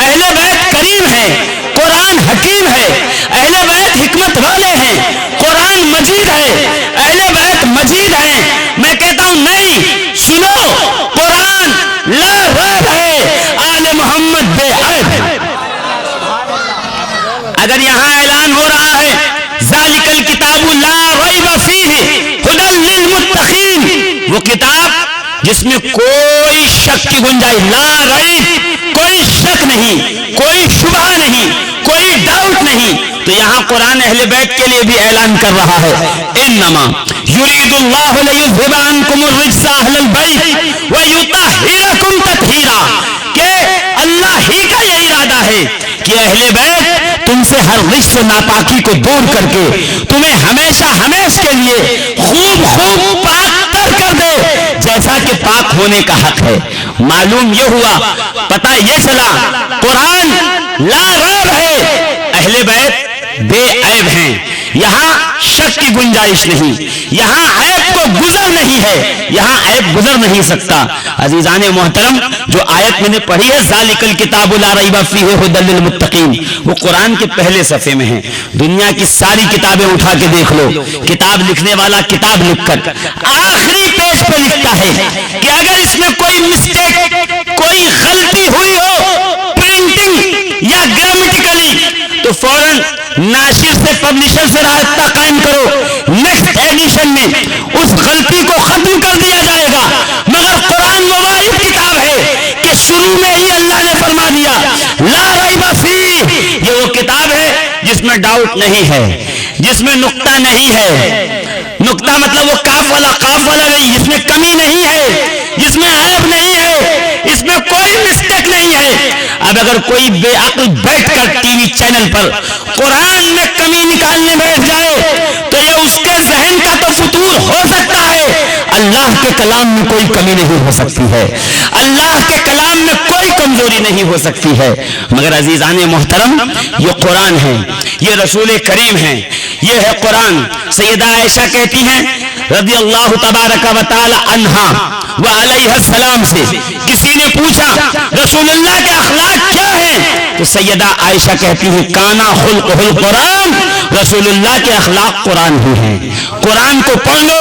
اہل بیت کریم ہے، قرآن حکیم ہے، اہل بیت حکمت والے ہیں، قرآن مجید ہے، اہل بیت مجید ہیں. میں کہتا ہوں نہیں، سنو، قرآن لا ریب ہے، آل محمد بے عیب ہے. اگر یہاں اعلان ہو رہا ہے ذالک الکتاب لا ریب فیہ ھدی للمتقین، وہ کتاب جس میں کوئی شک کی گنجائش، لا ریب، کوئی شک نہیں، کوئی شبہ نہیں، کوئی ڈاؤٹ نہیں. تو یہاں قرآن اہل بیت کے لیے بھی اعلان کر رہا ہے انما یرید اللہ لیذھب عنکم الرجس اہل البیت ویطہرکم تطہیرا، کہ اللہ ہی کا یہ ارادہ ہے کہ اہل بیت تم سے ہر رجس و ناپاکی کو دور کر کے تمہیں ہمیشہ ہمیشہ کے لیے خوب خوب پاک کر دے جیسا کہ پاک ہونے کا حق ہے. معلوم یہ ہوا، پتہ یہ چلا، قرآن لا ریب ہے، اہل بیت بے عیب ہیں. یہاں شک کی گنجائش نہیں، یہاں عیب کو گزر نہیں ہے، یہاں عیب گزر نہیں سکتا. عزیزان محترم، جو آیت میں نے پڑھی ہے ذالک الکتاب لا ریب فیہ ھدی للمتقین، وہ قرآن کے پہلے صفحے میں ہے. دنیا کی ساری کتابیں اٹھا کے دیکھ لو، کتاب لکھنے والا کتاب لکھ کر آخری پیج پہ لکھتا ہے کہ اگر اس میں کوئی مسٹیک، کوئی غلطی ہوئی ہو پرنٹنگ یا گرامیٹیکلی، تو فوراً ناشر سے، پبلشر سے رابطہ قائم کرو، نیکسٹ ایڈیشن میں اس غلطی کو ختم کر دیا جائے گا. مگر قرآن وہ واحد کتاب ہے کہ شروع میں ہی اللہ نے فرما دیا لا ریب فیہ، یہ وہ کتاب ہے جس میں ڈاؤٹ نہیں ہے، جس میں نقطہ نہیں ہے. نقطہ مطلب وہ کاف والا نہیں، جس میں کمی نہیں ہے، جس میں عیب نہیں ہے، اس میں کوئی مسٹیک نہیں ہے. اب اگر کوئی بے عقل بیٹھ کر ٹی وی چینل پر قرآن میں کمی نکالنے بیٹھ جائے تو یہ اس کے ذہن کا تو فطور ہو سکتا ہے، اللہ کے کلام میں کوئی کمی نہیں ہو سکتی ہے، اللہ کے کلام میں کوئی کمزوری نہیں ہو سکتی ہے. مگر عزیزان محترم، یہ قرآن ہے، یہ رسول کریم ہے، یہ ہے قرآن. سیدہ عائشہ کہتی ہیں رضی اللہ تبارک و تعالی عنہا و علیہ السلام سے، کسی نے پوچھا رسول اللہ کے اخلاق کیا ہیں، تو سیدہ عائشہ کہتی ہیں کانا خلقہ القرآن، رسول اللہ کے اخلاق قرآن ہی ہیں. قرآن کو پڑھ لو،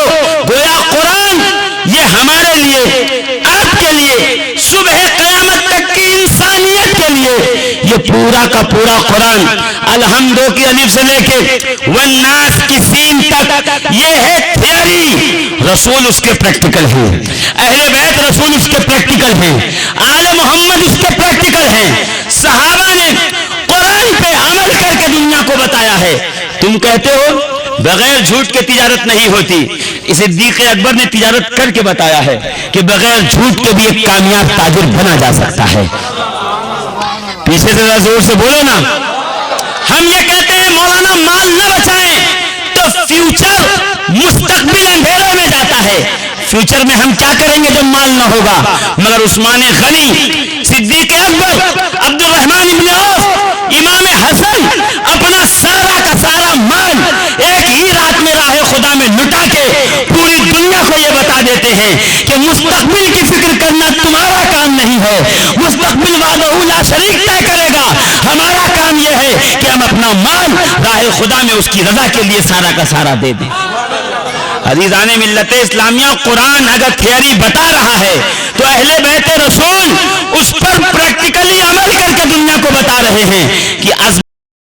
گویا قرآن یہ ہمارے لیے، آپ کے لیے، صبح قیامت تک کی انسانیت کے لیے یہ پورا کا پورا قرآن، الحمدو کی الف سے لے کے والناس کی سین تک، یہ ہے تھیوری، رسول اس کے پریکٹیکل ہیں، اہل بیت رسول اس کے پریکٹیکل ہیں، آل محمد اس کے پریکٹیکل ہیں. صحابہ نے قرآن پہ عمل کر کے دنیا کو بتایا ہے. تم کہتے ہو بغیر جھوٹ کے تجارت نہیں ہوتی، صدیق اکبر نے تجارت کر کے بتایا ہے کہ بغیر جھوٹ کے بھی ایک کامیاب تاجر بنا جا سکتا ہے. پیچھے سے ذرا زور سے بولو نا. ہم یہ کہتے ہیں مولانا مال نہ بچائیں تو فیوچر، مستقبل اندھیرے میں جاتا ہے. فیوچر میں ہم کیا کریں گے جب مال نہ ہوگا؟ مگر عثمان غنی، صدیق اکبر، عبد الرحمن ابن عوف، امام حسن اپنا سارا کا سارا مال ایک ہی رات میں راہ خدا میں لٹا کے پوری دنیا کو یہ بتا دیتے ہیں کہ مستقبل کی فکر کرنا تمہارا کام نہیں ہے، مستقبل وعدہ لا شریک طے کرے گا. ہمارا کام یہ ہے کہ ہم اپنا مال راہ خدا میں اس کی رضا کے لیے سارا کا سارا دے دیں. عزیزان ملت اسلامیہ، قرآن اگر تھیوری بتا رہا ہے تو اہل بیت رسول اس پر پریکٹیکلی عمل کر کے دنیا کو بتا رہے ہیں کہ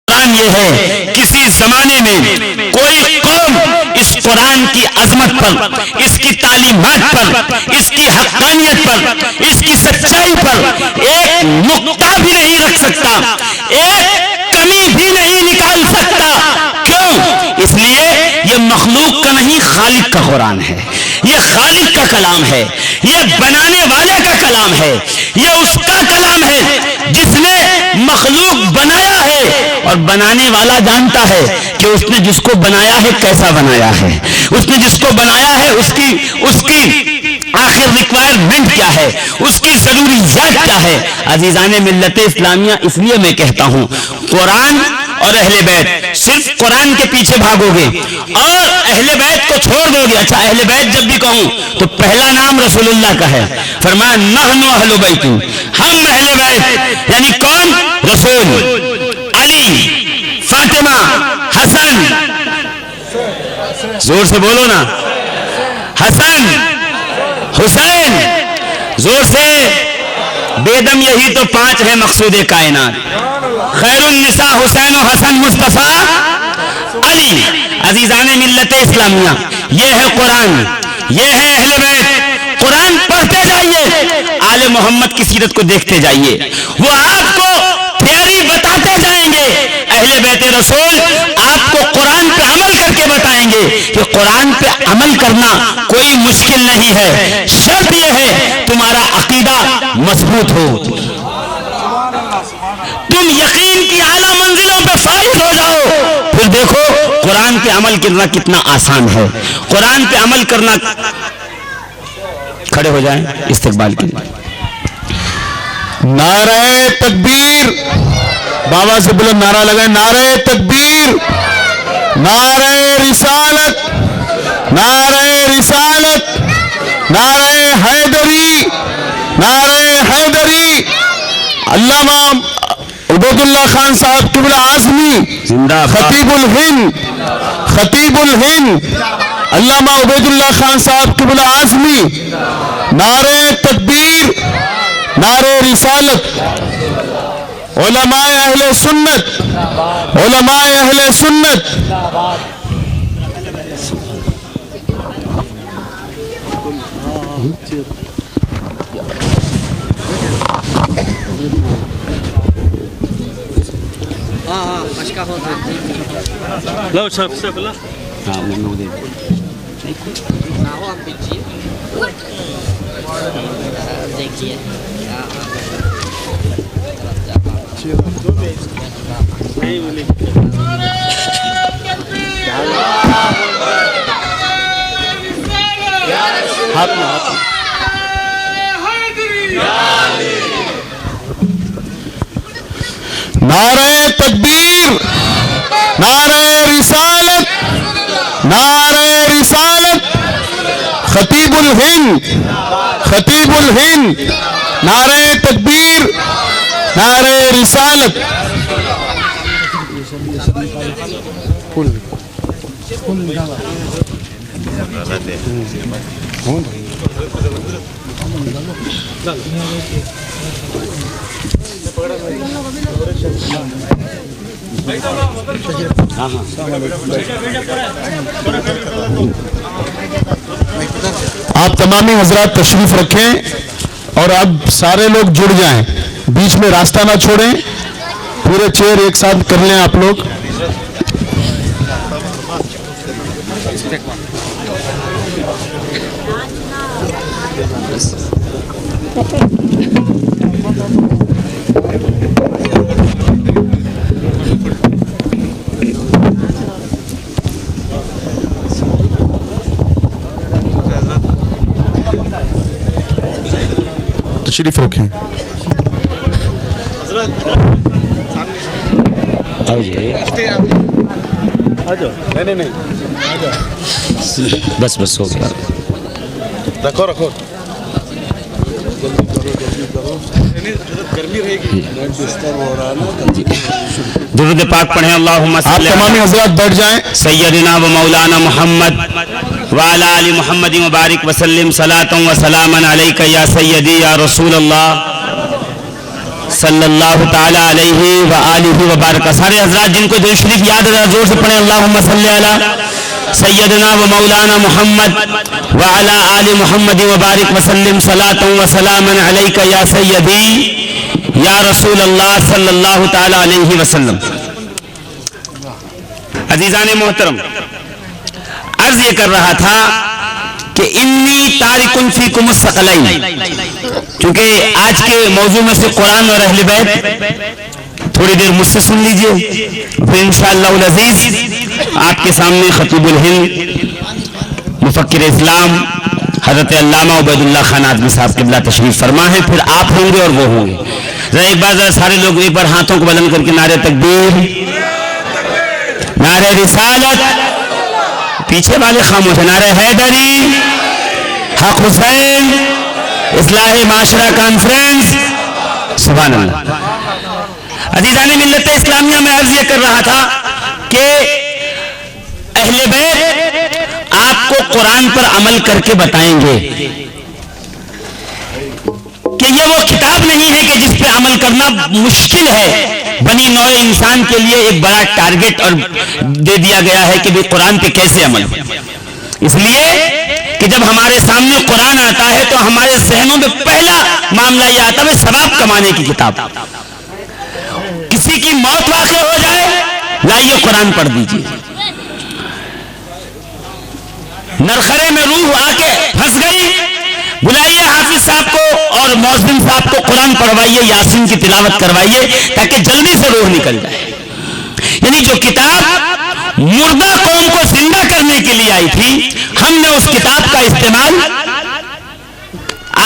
قرآن یہ ہے. کسی زمانے میں کوئی قوم اس قرآن کی عظمت پر، اس کی تعلیمات پر، اس کی حقانیت پر، اس کی سچائی پر ایک نقطہ بھی نہیں رکھ سکتا، ایک کمی بھی نہیں نکال سکتا. کیوں؟ اس لیے یہ مخلوق کا نہیں، خالق کا قرآن ہے. یہ خالق کا کلام ہے، یہ بنانے والے کا کلام ہے، یہ اس کا کلام ہے جس نے مخلوق بنایا ہے. اور بنانے والا جانتا ہے کہ اس نے جس کو بنایا ہے کیسا بنایا ہے، اس نے جس کو بنایا ہے اس کی آخر ریکوائرمنٹ کیا ہے، اس کی ضروریات کیا ہے. عزیزان ملت اسلامیہ، اس لیے میں کہتا ہوں قرآن اور اہل بیت، صرف قرآن کے پیچھے بھاگو گے اور اہل بیت کو چھوڑ دو گے. اچھا، اہل بیت جب بھی کہوں تو پہلا نام رسول اللہ کا ہے. فرمایا نحن اہل بیت، ہم اہل بیت، یعنی کون؟ رسول، علی، فاطمہ، حسن، زور سے بولو نا، حسن، حسین، زور سے، بیدم یہی تو 5 ہیں مقصود کائنات، خیر النساء حسین و حسن مصطفیٰ علی۔ عزیزان ملت اسلامیہ، یہ ہے قرآن، یہ ہے اہل بیت۔ قرآن پڑھتے جائیے، آل محمد کی سیرت کو دیکھتے جائیے، وہ آپ کو تھیوری بتاتے جائیں گے۔ اہل بیت رسول آپ کو قرآن پہ عمل کر کے بتائیں گے کہ قرآن پہ عمل کرنا کوئی مشکل نہیں ہے، شرط یہ ہے تمہارا عقیدہ مضبوط ہو، تم یقین کی اعلیٰ منزلوں پہ فائز ہو جاؤ، پھر دیکھو قرآن پہ عمل کرنا کتنا آسان ہے۔ قرآن پہ عمل کرنا، کھڑے ہو جائیں استقبال کے لیے۔ نعرہ تکبیر، بابا سے بلند نعرہ لگائیں، نعرہ تکبیر، نعرہ رسالت، نعرہ رسالت، نعرہ حیدری، نعرہ حیدری۔ علامہ عبید اللہ خان صاحب قبلہ اعظمی، خطیب الہند، خطیب الہند، علامہ عبید اللہ خان صاحب قبلہ اعظمی، نعرہ تکبیر، نعرہ رسالت۔ علماء اہل سنت، علماء اہل سنت، نعرہ تکبیر، نعرہ رسالت، نعرہ رسالت، خطیب الہند، خطیب الہند، نعرہ تکبیر، نعرہ رسالت۔ آپ تمامی حضرات تشریف رکھیں اور اب سارے لوگ جڑ جائیں، بیچ میں راستہ نہ چھوڑیں، پورے چیئر ایک ساتھ کر لیں آپ لوگ۔ تشریف رکھیں۔ بس بس ہو گیا، رکھو رکھو۔ درود پاک پڑھیں، اللہم آپ صلی تمامی حضرات بیٹھ جائیں۔ سیدنا و مولانا محمد وعلی آل محمد مبارک وسلم صلاۃ و سلاما علیک یا سیدی یا رسول اللہ صلی اللہ تعالی علیہ وآلہ وبارک۔ سارے حضرات جن کو درود شریف یاد ہے زور سے پڑھیں، اللہم صلی علی سیدنا و مولانا محمد وعلی آل محمد مبارک وسلم صلاۃ و سلاما علیک یا سیدی یا رسول اللہ صلی اللہ تعالی علیہ وسلم۔ عزیزان محترم، عرض یہ کر رہا تھا کہ انی تارکن فیکم الثقلین، چونکہ آج کے موضوع میں سے قرآن اور اہل بیت، تھوڑی دیر مجھ سے سن لیجئے، پھر انشاءاللہ العزیز آپ کے سامنے خطیب الہند مفکر اسلام حضرت علامہ عبید اللہ خان آدمی صاحب قبلہ تشریف فرما ہے، پھر آپ ہوں گے اور وہ ہوں گے۔ ذرا ایک بار ذرا سارے لوگ ایک بار ہاتھوں کو بلند کر کے نعرہ تکبیر، نعرہ رسالت، پیچھے والے خاموش ہیں، نعرہ حیدری، حق حسین، اصلاح معاشرہ کانفرنس، سبحان اللہ۔ عزیزان ملت اسلامیہ، میں عرض یہ کر رہا تھا کہ اہل بیت آپ کو قرآن پر عمل کر کے بتائیں گے کہ یہ وہ کتاب نہیں ہے کہ جس پہ عمل کرنا مشکل ہے. بنی نوع انسان کے لیے ایک بڑا ٹارگٹ اور دے دیا گیا ہے کہ قرآن پہ کیسے عمل. اس لیے کہ جب ہمارے سامنے قرآن آتا ہے تو ہمارے ذہنوں میں پہلا معاملہ یہ آتا ہے ثواب کمانے کی کتاب. کسی کی موت واقع ہو جائے، لائیے قرآن پڑھ دیجیے. نرخرے میں روح آ کے پھنس گئی، بلائیے حافظ صاحب کو اور مؤذن صاحب کو، قرآن پڑھوائیے، یاسین کی تلاوت کروائیے تاکہ جلدی سے روح نکل جائے. یعنی جو کتاب مردہ قوم کو زندہ کرنے کے لیے آئی تھی، ہم نے اس کتاب کا استعمال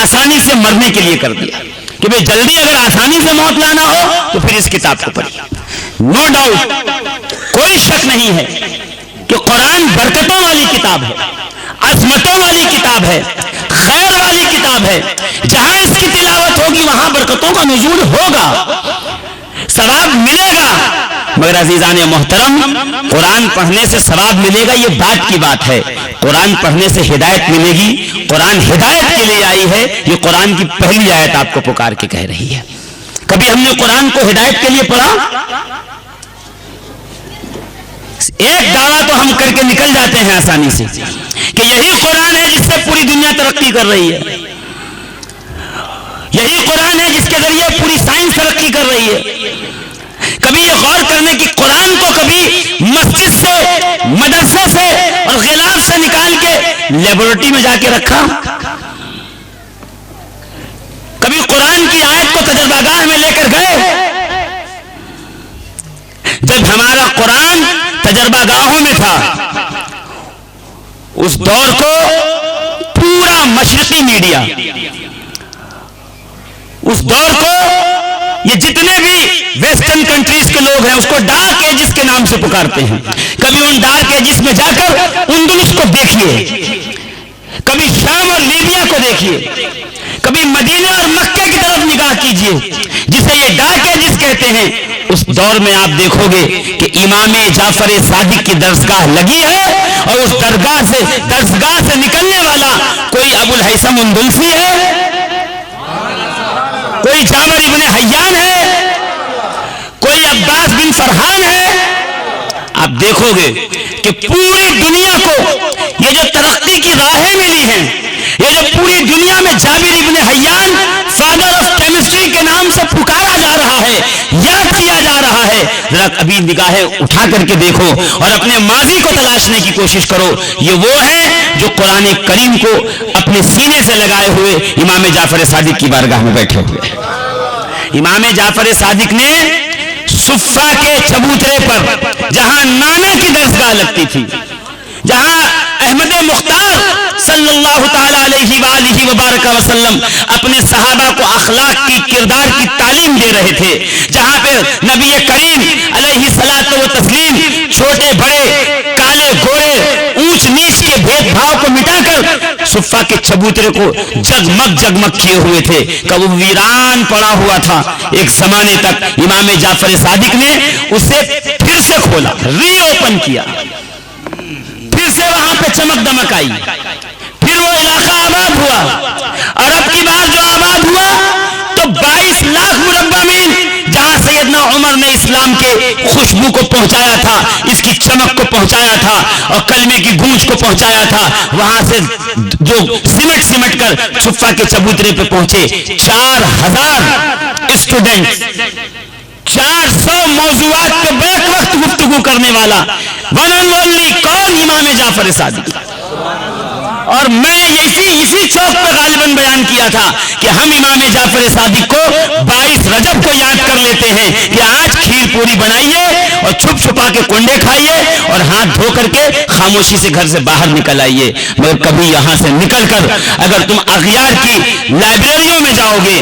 آسانی سے مرنے کے لیے کر دیا کہ بھئی جلدی اگر آسانی سے موت لانا ہو تو پھر اس کتاب کو پڑھیے. نو ڈاؤٹ، کوئی شک نہیں ہے کہ قرآن برکتوں والی کتاب ہے، عظمتوں والی کتاب ہے، خیر والی کتاب ہے. جہاں اس کی تلاوت ہوگی وہاں برکتوں کا نزول ہوگا، ثواب ملے گا. مگر عزیزان محترم، قرآن پڑھنے سے ثواب ملے گا یہ بات کی بات ہے. قرآن پڑھنے سے ہدایت ملے گی. قرآن ہدایت کے لیے آئی ہے. یہ قرآن کی پہلی آیت آپ کو پکار کے کہہ رہی ہے. کبھی ہم نے قرآن کو ہدایت کے لیے پڑھا؟ ایک دعویٰ تو ہم کر کے نکل جاتے ہیں آسانی سے کہ یہی قرآن ہے جس سے پوری دنیا ترقی کر رہی ہے، یہی قرآن ہے جس کے ذریعے پوری سائنس ترقی کر رہی ہے. کبھی یہ غور کرنے کی قرآن کو کبھی مسجد سے، مدرسے سے اور غلاف سے نکال کے لیبورٹری میں جا کے رکھا؟ کبھی قرآن کی آیت کو تجربہ گاہ میں لے کر گئے؟ جب ہمارا قرآن تجربہ گاہوں میں تھا، اس دور کو پورا مشرقی میڈیا، اس دور کو یہ جتنے بھی ویسٹرن کنٹریز کے لوگ ہیں اس کو ڈارک ایجز کے نام سے پکارتے ہیں. کبھی ان ڈارک ایجز میں جا کر اندلس کو دیکھیے، کبھی شام اور لیبیا کو دیکھیے، کبھی مدینہ اور مکہ کی طرف نگاہ کیجیے جسے یہ ڈارک ایجز کہتے ہیں. اس دور میں آپ دیکھو گے کہ امام جعفر صادق کی درسگاہ لگی ہے اور اس درسگاہ سے نکلنے والا کوئی ابو الہیثم اندلسی ہے، کوئی جابر ابن حیان ہے، کوئی عباس بن فرحان ہے. آپ دیکھو گے کہ پوری دنیا کو یہ جو ترقی کی راہیں ملی ہیں، یہ جو پوری دنیا میں جابر ابن حیان فادر آف کیمسٹری کے نام سے پکارا جا رہا ہے، یاد کیا جا رہا ہے، ذرا ابھی نگاہیں اٹھا کر کے دیکھو اور اپنے ماضی کو تلاشنے کی کوشش کرو. یہ وہ ہیں جو قرآن کریم کو اپنے سینے سے لگائے ہوئے امام جعفر صادق کی بارگاہ میں بیٹھے ہوئے. امام جعفر صادق نے صفا کے چبوترے پر، جہاں نانا کی درسگاہ لگتی تھی، جہاں احمد مختار صلی اللہ تعالی علیہ وآلہ وبارک وسلم اپنے صحابہ کو اخلاق کی، کردار کی تعلیم دے رہے تھے، جہاں پہ نبی کریم علیہ الصلوۃ والتسلیم چھوٹے بڑے، کالے گورے، اونچ نیچ کے بھید بھاؤ کو مٹا کر صفا کے چبوترے کو جگمگ کیے ہوئے تھے کہ وہ ویران پڑا ہوا تھا. ایک زمانے تک امام جعفر صادق نے اسے پھر سے کھولا، ری اوپن کیا، پھر سے وہاں پہ چمک دمک آئی، پھر وہ علاقہ آباد ہوا. اور اب کی بار جو آباد ہوا تو 22 لاکھ مربع میل جہاں سیدنا عمر نے اسلام کے خوشبو کو پہنچایا تھا، اس کی چمک کو پہنچایا تھا اور کلمے کی گونج کو پہنچایا تھا، وہاں سے جو سمٹ کر صفا کے چبوترے پہ پہنچے 4000 اسٹوڈنٹ، 400 موضوعات پہ بیک وقت گفتگو کرنے والا ون اینڈ اونلی کون؟ امام جعفر صادق. اور میں اسی چوک پہ غالباً بیان کیا تھا کہ ہم امام جعفر صادق کو 22 رجب کو یاد کر لیتے ہیں کہ آج کھیر پوری بنائیے اور چھپ چھپا کے کنڈے کھائیے اور ہاتھ دھو کر کے خاموشی سے گھر سے باہر نکل آئیے. مگر کبھی یہاں سے نکل کر اگر تم اغیار کی لائبریریوں میں جاؤ گے،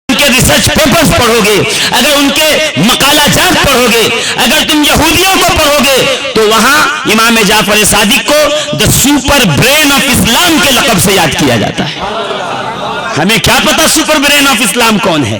ان کے ریسرچ پیپرز پڑھو گے، اگر ان کے مقالہ جات پڑھو گے، اگر تم یہودیوں کو پڑھو گے تو وہاں امام جعفر صادق کو دا سپر برین آف اسلام کے لقب سے یاد کیا جاتا ہے. ہمیں کیا پتا سپر برین آف اسلام کون ہے؟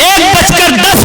1:10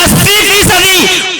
80%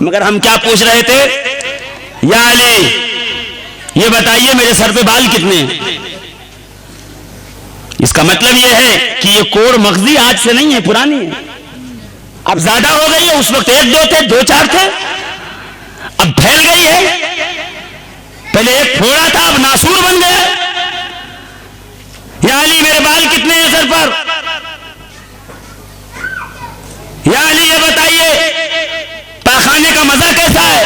مگر ہم کیا پوچھ رہے تھے؟ یا علی یہ بتائیے میرے سر پہ بال کتنے ہیں؟ اس کا مطلب یہ ہے کہ یہ کوڑ مغزی آج سے نہیں ہے، پرانی ہے، اب زیادہ ہو گئی ہے. اس وقت 1 2 تھے، 2 4 تھے، اب پھیل گئی ہے. پہلے ایک پھوڑا تھا، اب ناسور بن گیا. یا علی میرے بال کتنے ہیں سر پر؟ یا علی یہ بتائیے پاخانے کا مزہ کیسا ہے؟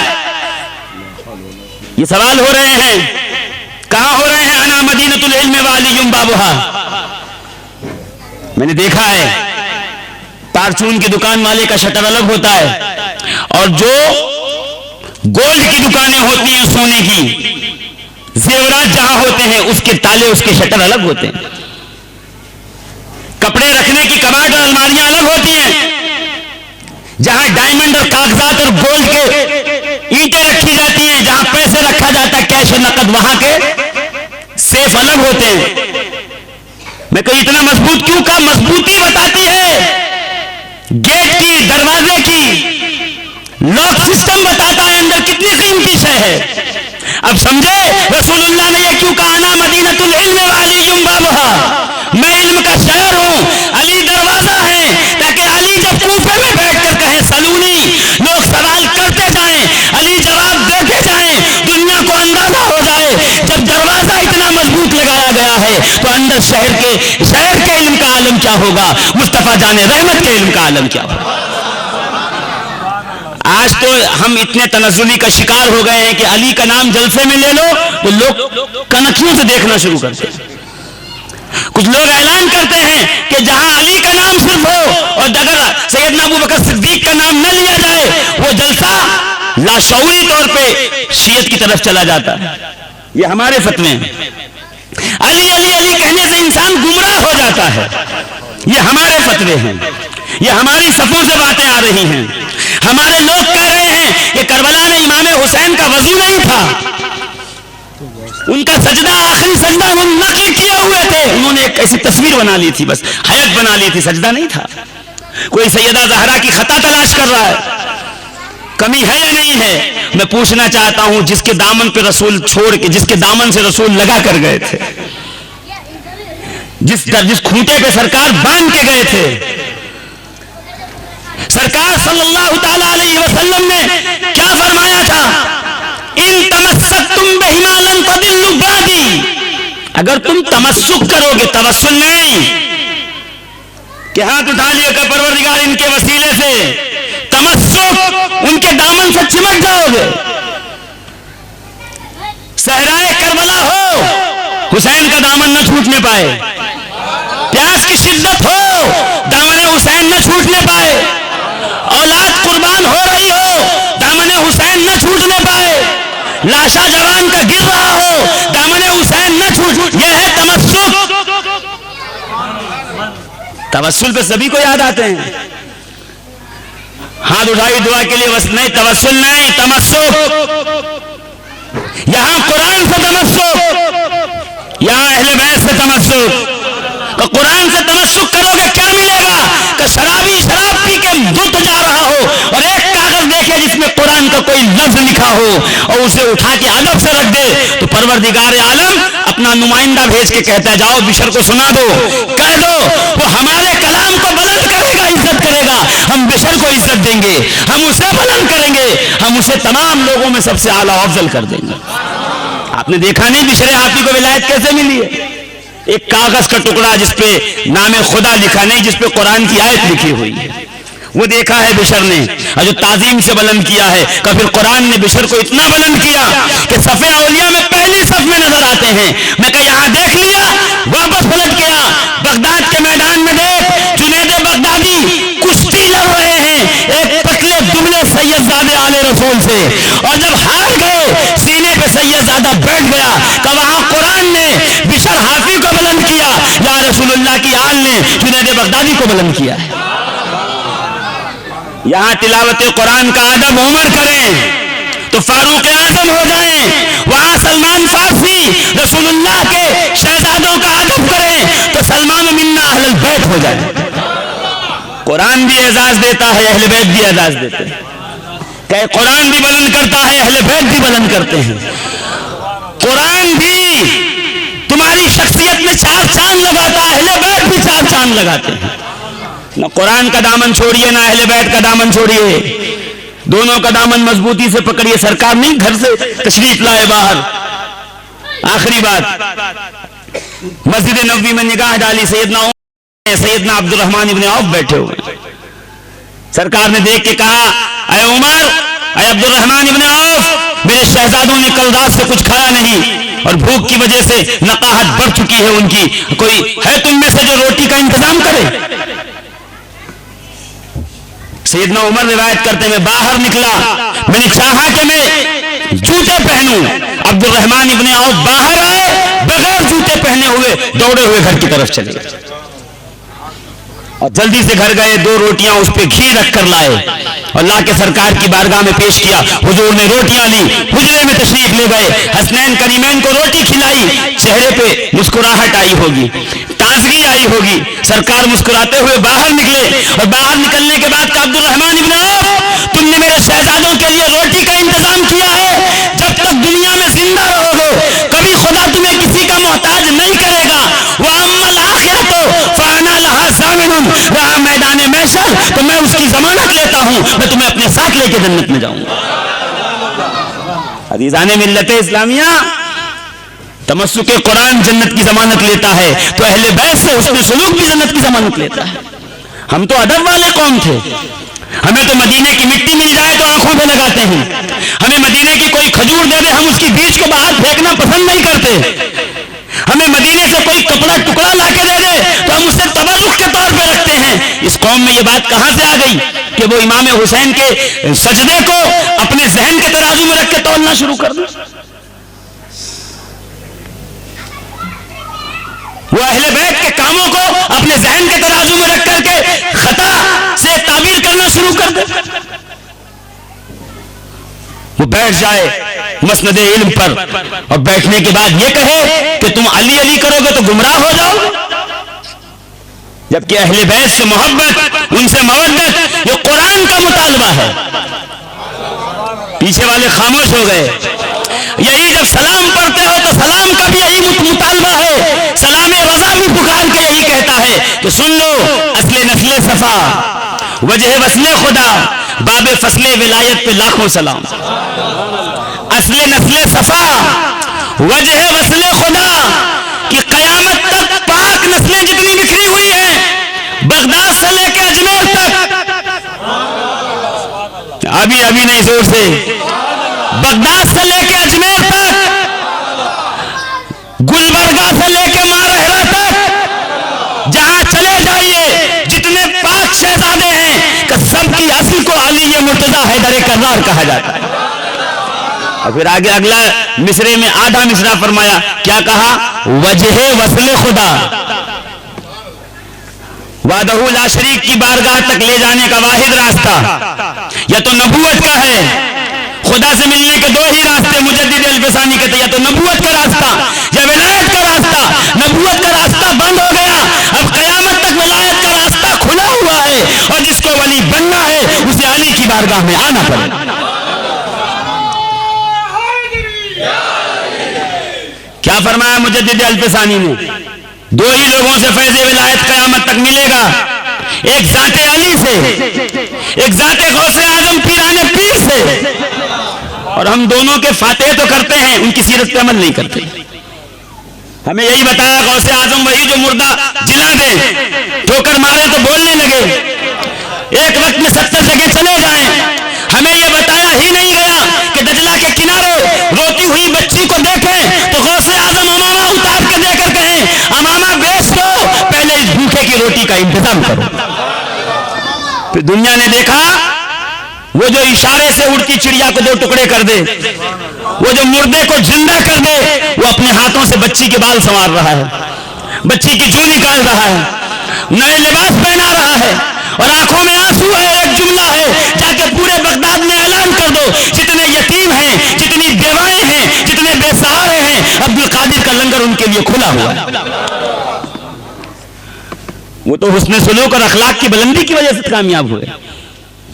یہ سوال ہو رہے ہیں. کہاں ہو رہے ہیں؟ انا مدینۃ العلم وعلی بابھا. میں نے دیکھا ہے پارچون کی دکان والے کا شٹر الگ ہوتا ہے، اور جو گولڈ کی دکانیں ہوتی ہیں، سونے کی زیورات جہاں ہوتے ہیں، اس کے تالے، اس کے شٹر الگ ہوتے ہیں. کپڑے رکھنے کی کباڑ اور الماریاں الگ ہوتی ہیں. جہاں ڈائمنڈ اور کاغذات اور گولڈ کے اینٹیں رکھی جاتی ہیں، جہاں پیسے رکھا جاتا ہے کیش اور نقد، وہاں کے سیف الگ ہوتے ہیں. میں کہوں اتنا مضبوط کیوں؟ کا مضبوطی بتاتی ہے گیٹ کی، دروازے کی، لاک سسٹم بتاتا ہے اندر کتنی قیمتی شے ہے. اب سمجھے رسول اللہ نے یہ کیوں کہا انا مدینۃ العلم وعلی بابھا، میں علم کا شہر ہوں، علی دروازہ ہے، تاکہ علی جب کوفے میں بیٹھ کر کہیں سلونی، لوگ سوال کرتے جائیں، علی جواب دیتے جائیں، دنیا کو اندازہ ہو جائے جب دروازہ اتنا مضبوط لگایا گیا ہے تو اندر شہر کے علم کا عالم کیا ہوگا، مصطفیٰ جان رحمت کے علم کا عالم کیا ہوگا. آج تو ہم اتنے تنزلی کا شکار ہو گئے ہیں کہ علی کا نام جلسے میں لے لو تو لوگ کنکھیوں سے دیکھنا شروع کرتے ہیں. کچھ لوگ اعلان کرتے ہیں کہ جہاں علی کا نام صرف ہو اور اگر سیدنا ابو بکر صدیق کا نام نہ لیا جائے وہ جلسہ لاشعوری طور پہ شیعت کی طرف چلا جاتا ہے. یہ ہمارے فتوے ہیں. علی علی علی کہنے سے انسان گمراہ ہو جاتا ہے. یہ ہمارے فتوے ہیں، یہ ہماری صفوں سے باتیں آ رہی ہیں. ہمارے لوگ کہہ رہے ہیں کہ کربلا میں امام حسین کا وضو نہیں تھا، ان کا سجدہ آخری سجدہ انہوں نے نقل کیے ہوئے تھے، انہوں نے ایک ایسی تصویر بنا لی تھی، بس حیت بنا لی تھی، سجدہ نہیں تھا. کوئی سیدہ زہرا کی خطا تلاش کر رہا ہے، کمی ہے یا نہیں ہے؟ میں پوچھنا چاہتا ہوں جس کے دامن پہ رسول چھوڑ کے، جس کے دامن سے رسول لگا کر گئے تھے، جس کھوٹے پہ سرکار باندھ کے گئے تھے، سرکار صلی اللہ تعالی علیہ وسلم نے کیا فرمایا تھا؟ ان تمسکتم بہما لن تضلوا بعدی. اگر تم تمسک کرو گے، توسل نہیں کہ ہاتھ اٹھا لیا کہ پروردگار ان کے وسیلے سے، تمسک ان کے دامن سے چمٹ جاؤ گے. صحرائے کربلا ہو، حسین کا دامن نہ چھوٹنے پائے، پیاس کی شدت ہو، دامن حسین نہ چھوٹنے پائے، اولاد قربان ہو رہی ہو، دامن حسین نہ چھوٹنے پائے، لاشا جوان کا گر رہا ہو، دامن حسین نہ چھوٹ. یہ ہے تمسک. توسل پہ سبھی کو یاد آتے ہیں، ہاتھ اٹھائی دعا کے لیے، بس نہیں، توسل نہیں، تمسک. یہاں قرآن سے تمسک، یہاں اہل بیت سے تمسک. تو قرآن سے تمسک کرو گے کیا ملے گا؟ کہ شرابی شراب پی کے دھت جا رہا ہو اور ایک کاغذ دیکھے جس میں قرآن کا کوئی لفظ لکھا ہو اور اسے اٹھا کے ادب سے رکھ دے تو پروردگار عالم اپنا نمائندہ بھیج کے کہتا ہے جاؤ بشر کو سنا دو، کہہ دو، وہ ہمارے کلام کو بلند کرے گا، عزت کرے گا. ہم بشر کو عزت دیں گے، ہم اسے بلند کریں گے، ہم اسے تمام لوگوں میں سب سے اعلیٰ افضل کر دیں گے. آپ نے دیکھا نہیں بشر ہاتھی کو ولایت کیسے ملی ہے؟ ایک کاغذ کا ٹکڑا جس پہ نام خدا لکھا نہیں، جس پہ قرآن کی آیت لکھی ہوئی ہے، وہ دیکھا ہے بشر نے اور جو تعظیم سے بلند کیا ہے. کہ پھر قرآن نے بشر کو اتنا بلند کیا کہ صف اولیاء میں پہلی صف میں نظر آتے ہیں. میں کہ یہاں دیکھ لیا، واپس پلٹ گیا، بغداد کے میدان میں دیکھ، جنید بغدادی کشتی لڑ رہے ہیں ایک پتلے دبلے سید زادے آل رسول سے، اور جب ہار گئے سینے پہ سید زادہ بیٹھ گیا. کہ وہاں قرآن نے بشر ہاتھی کو بلند کیا، یا رسول اللہ کی آل نے جنید بغدادی کو بلند کیا ہے. یہاں تلاوت قرآن کا ادب عمر کریں تو فاروق اعظم ہو جائیں، وہاں سلمان فارسی رسول اللہ کے شہزادوں کا ادب کریں تو سلمان منا اہل البیت ہو جائیں. قرآن بھی اعزاز دیتا ہے، اہل بیت بھی اعزاز دیتے ہیں. کہ قرآن بھی بلند کرتا ہے، اہل بیت بھی بلند کرتے ہیں. قرآن بھی تمہاری شخصیت میں 4 چاند لگاتا ہے، اہل بیت بھی 4 چاند لگاتے ہیں. نہ قرآن کا دامن چھوڑیے نہ اہل بیت کا دامن چھوڑیے، دونوں کا دامن مضبوطی سے پکڑیے. سرکار نہیں گھر سے تشریف لائے باہر. آخری بات، مسجد نبوی میں نگاہ ڈالی، سیدنا عبد الرحمن ابن عوف بیٹھے ہوئے. سرکار نے دیکھ کے کہا، اے عمر، اے عبد الرحمن ابن عوف، میرے شہزادوں نے کل رات سے کچھ کھایا نہیں اور بھوک کی وجہ سے نقاہت بڑھ چکی ہے ان کی، کوئی ہے تم میں سے جو روٹی کا انتظام کرے؟ سیدنا عمر روایت کرتے میں باہر نکلا، میں نے چاہا کہ میں جوتے پہنوں. عبد الرحمن ابن عوف باہر آئے، بغیر جوتے پہنے ہوئے دوڑے ہوئے گھر کی طرف چلے گئے اور جلدی سے گھر گئے. 2 روٹیاں اس پہ گھی رکھ کر لائے اور لا کے سرکار کی بارگاہ میں پیش کیا. حضور نے روٹیاں لی، حجرے میں تشریف لے گئے، حسنین کریمین کو روٹی کھلائی. چہرے پہ مسکراہٹ آئی ہوگی، تازگی آئی ہوگی. سرکار مسکراتے ہوئے باہر نکلے اور باہر نکلنے کے بعد کہا، عبد الرحمن ابن عوف، تم نے میرے شہزادوں کے لیے روٹی کا انتظام کیا ہے. جب تک دنیا میں زندہ رہو گے کبھی خدا تمہیں کسی کا محتاج نہیں کرے گا. وَأَمَّا الْآخِرَةُ فَأَنَا لَهَا ضَامِنٌ، رہا میدان محشر تو میں اس کی ضمانت لیتا ہوں، میں تمہیں اپنے ساتھ لے کے جنت میں جاؤں گا. عزیزان ملت اسلامیہ، تمسک قرآن جنت کی ضمانت لیتا ہے تو اہل بیت سے حسن سلوک بھی جنت کی ضمانت لیتا ہے. ہم تو ادب والے قوم تھے، ہمیں تو مدینے کی مٹی مل جائے تو آنکھوں پہ لگاتے ہیں. ہمیں مدینے کی کوئی کھجور دے دے ہم اس کی بیج کو باہر پھینکنا پسند نہیں کرتے. ہمیں مدینے سے کوئی کپڑا ٹکڑا لا کے دے دے تو ہم اسے تبرک کے طور پہ رکھتے ہیں. اس قوم میں یہ بات کہاں سے آ گئی کہ وہ امام حسین کے سجدے کو اپنے ذہن کے ترازو میں رکھ کے تولنا شروع کر دیں؟ وہ اہل بیت کے کاموں کو اپنے ذہن کے ترازو میں رکھ کر کے خطا سے تعبیر کرنا شروع کر دیں. وہ بیٹھ جائے مسند علم پر اور بیٹھنے کے بعد یہ کہے کہ تم علی علی کرو گے تو گمراہ ہو جاؤ گے، جبکہ اہل بیت سے محبت، ان سے مودت یہ قرآن کا مطالبہ ہے. پیچھے والے خاموش ہو گئے. یہی جب سلام پڑھتے ہو تو سلام کا بھی یہی مطالبہ ہے. سلام رضا بھی پکار کے یہی کہتا ہے کہ سن لو، اصل نسل صفا، وجہ وصل خدا، باب فصل ولایت پہ لاکھوں سلام. اصل نسل صفا، وجہ وصل خدا کہ قیامت تک پاک نسلیں جتنی بکھری ہوئی ہیں، بغداد سے لے کے اجمیر تک، ابھی نہیں زور سے، بغداد سے لے کے اجمیر تک، گلبرگہ سے لے کے مارہرہ تک، جہاں چلے جائیے جتنے پاک شہزادے ہیں کہ سب کی اصل کو علی مرتضیٰ حیدر کرار کہا جاتا ہے. اور پھر آگے اگلا مصرے میں آدھا مصرع فرمایا، کیا کہا؟ وجہ وصل خدا، وحدہ لا شریک کی بارگاہ تک لے جانے کا واحد راستہ یا تو نبوت کا ہے. خدا سے ملنے کے 2 ہی راستے مجدد الفسانی کہتے ہیں، یا تو نبوت کا راستہ یا ولایت کا راستہ. نبوت کا راستہ بند ہو گیا، اب قیامت تک ولایت کا راستہ کھلا ہوا ہے اور جس کو ولی بننا ہے اسے علی کی بارگاہ میں آنا پڑے. کیا فرمایا مجدد الفسانی نے؟ 2 ہی لوگوں سے فیض ولایت قیامت تک ملے گا، ایک ذات علی سے، ایک ذات غوث اعظم پیران پیر سے. اور ہم دونوں کے فاتح تو کرتے ہیں، ان کی سیرت پہ عمل نہیں کرتے. ہمیں یہی بتایا غوث اعظم وہی جو مردہ جلا دے، ٹھوکر مارے تو بولنے لگے، ایک وقت میں 70 جگہ چلے جائیں. ہمیں یہ بتایا ہی نہیں گیا کہ دجلہ کے کنارے روتی ہوئی بچی کو دیکھیں تو غوث اعظم امامہ اتار کے دے کر کہیں، امامہ بیچ دو، پہلے اس بھوکے کی روٹی کا انتظام کرو. پھر دنیا نے دیکھا وہ جو اشارے سے اڑتی چڑیا کو 2 ٹکڑے کر دے، وہ جو مردے کو زندہ کر دے، وہ اپنے ہاتھوں سے بچی کے بال سنوار رہا ہے، بچی کی جو نکال رہا ہے، نئے لباس پہنا رہا ہے اور آنکھوں میں آنسو ہے. ایک جملہ ہے، جا کے پورے بغداد میں اعلان کر دو، جتنے یتیم ہیں، جتنی بیوائیں ہیں، جتنے بے سہارے ہیں، عبد القادر کا لنگر ان کے لیے کھلا ہوا ہے. وہ تو حسن سلوک اور اخلاق کی بلندی کی وجہ سے کامیاب ہوئے.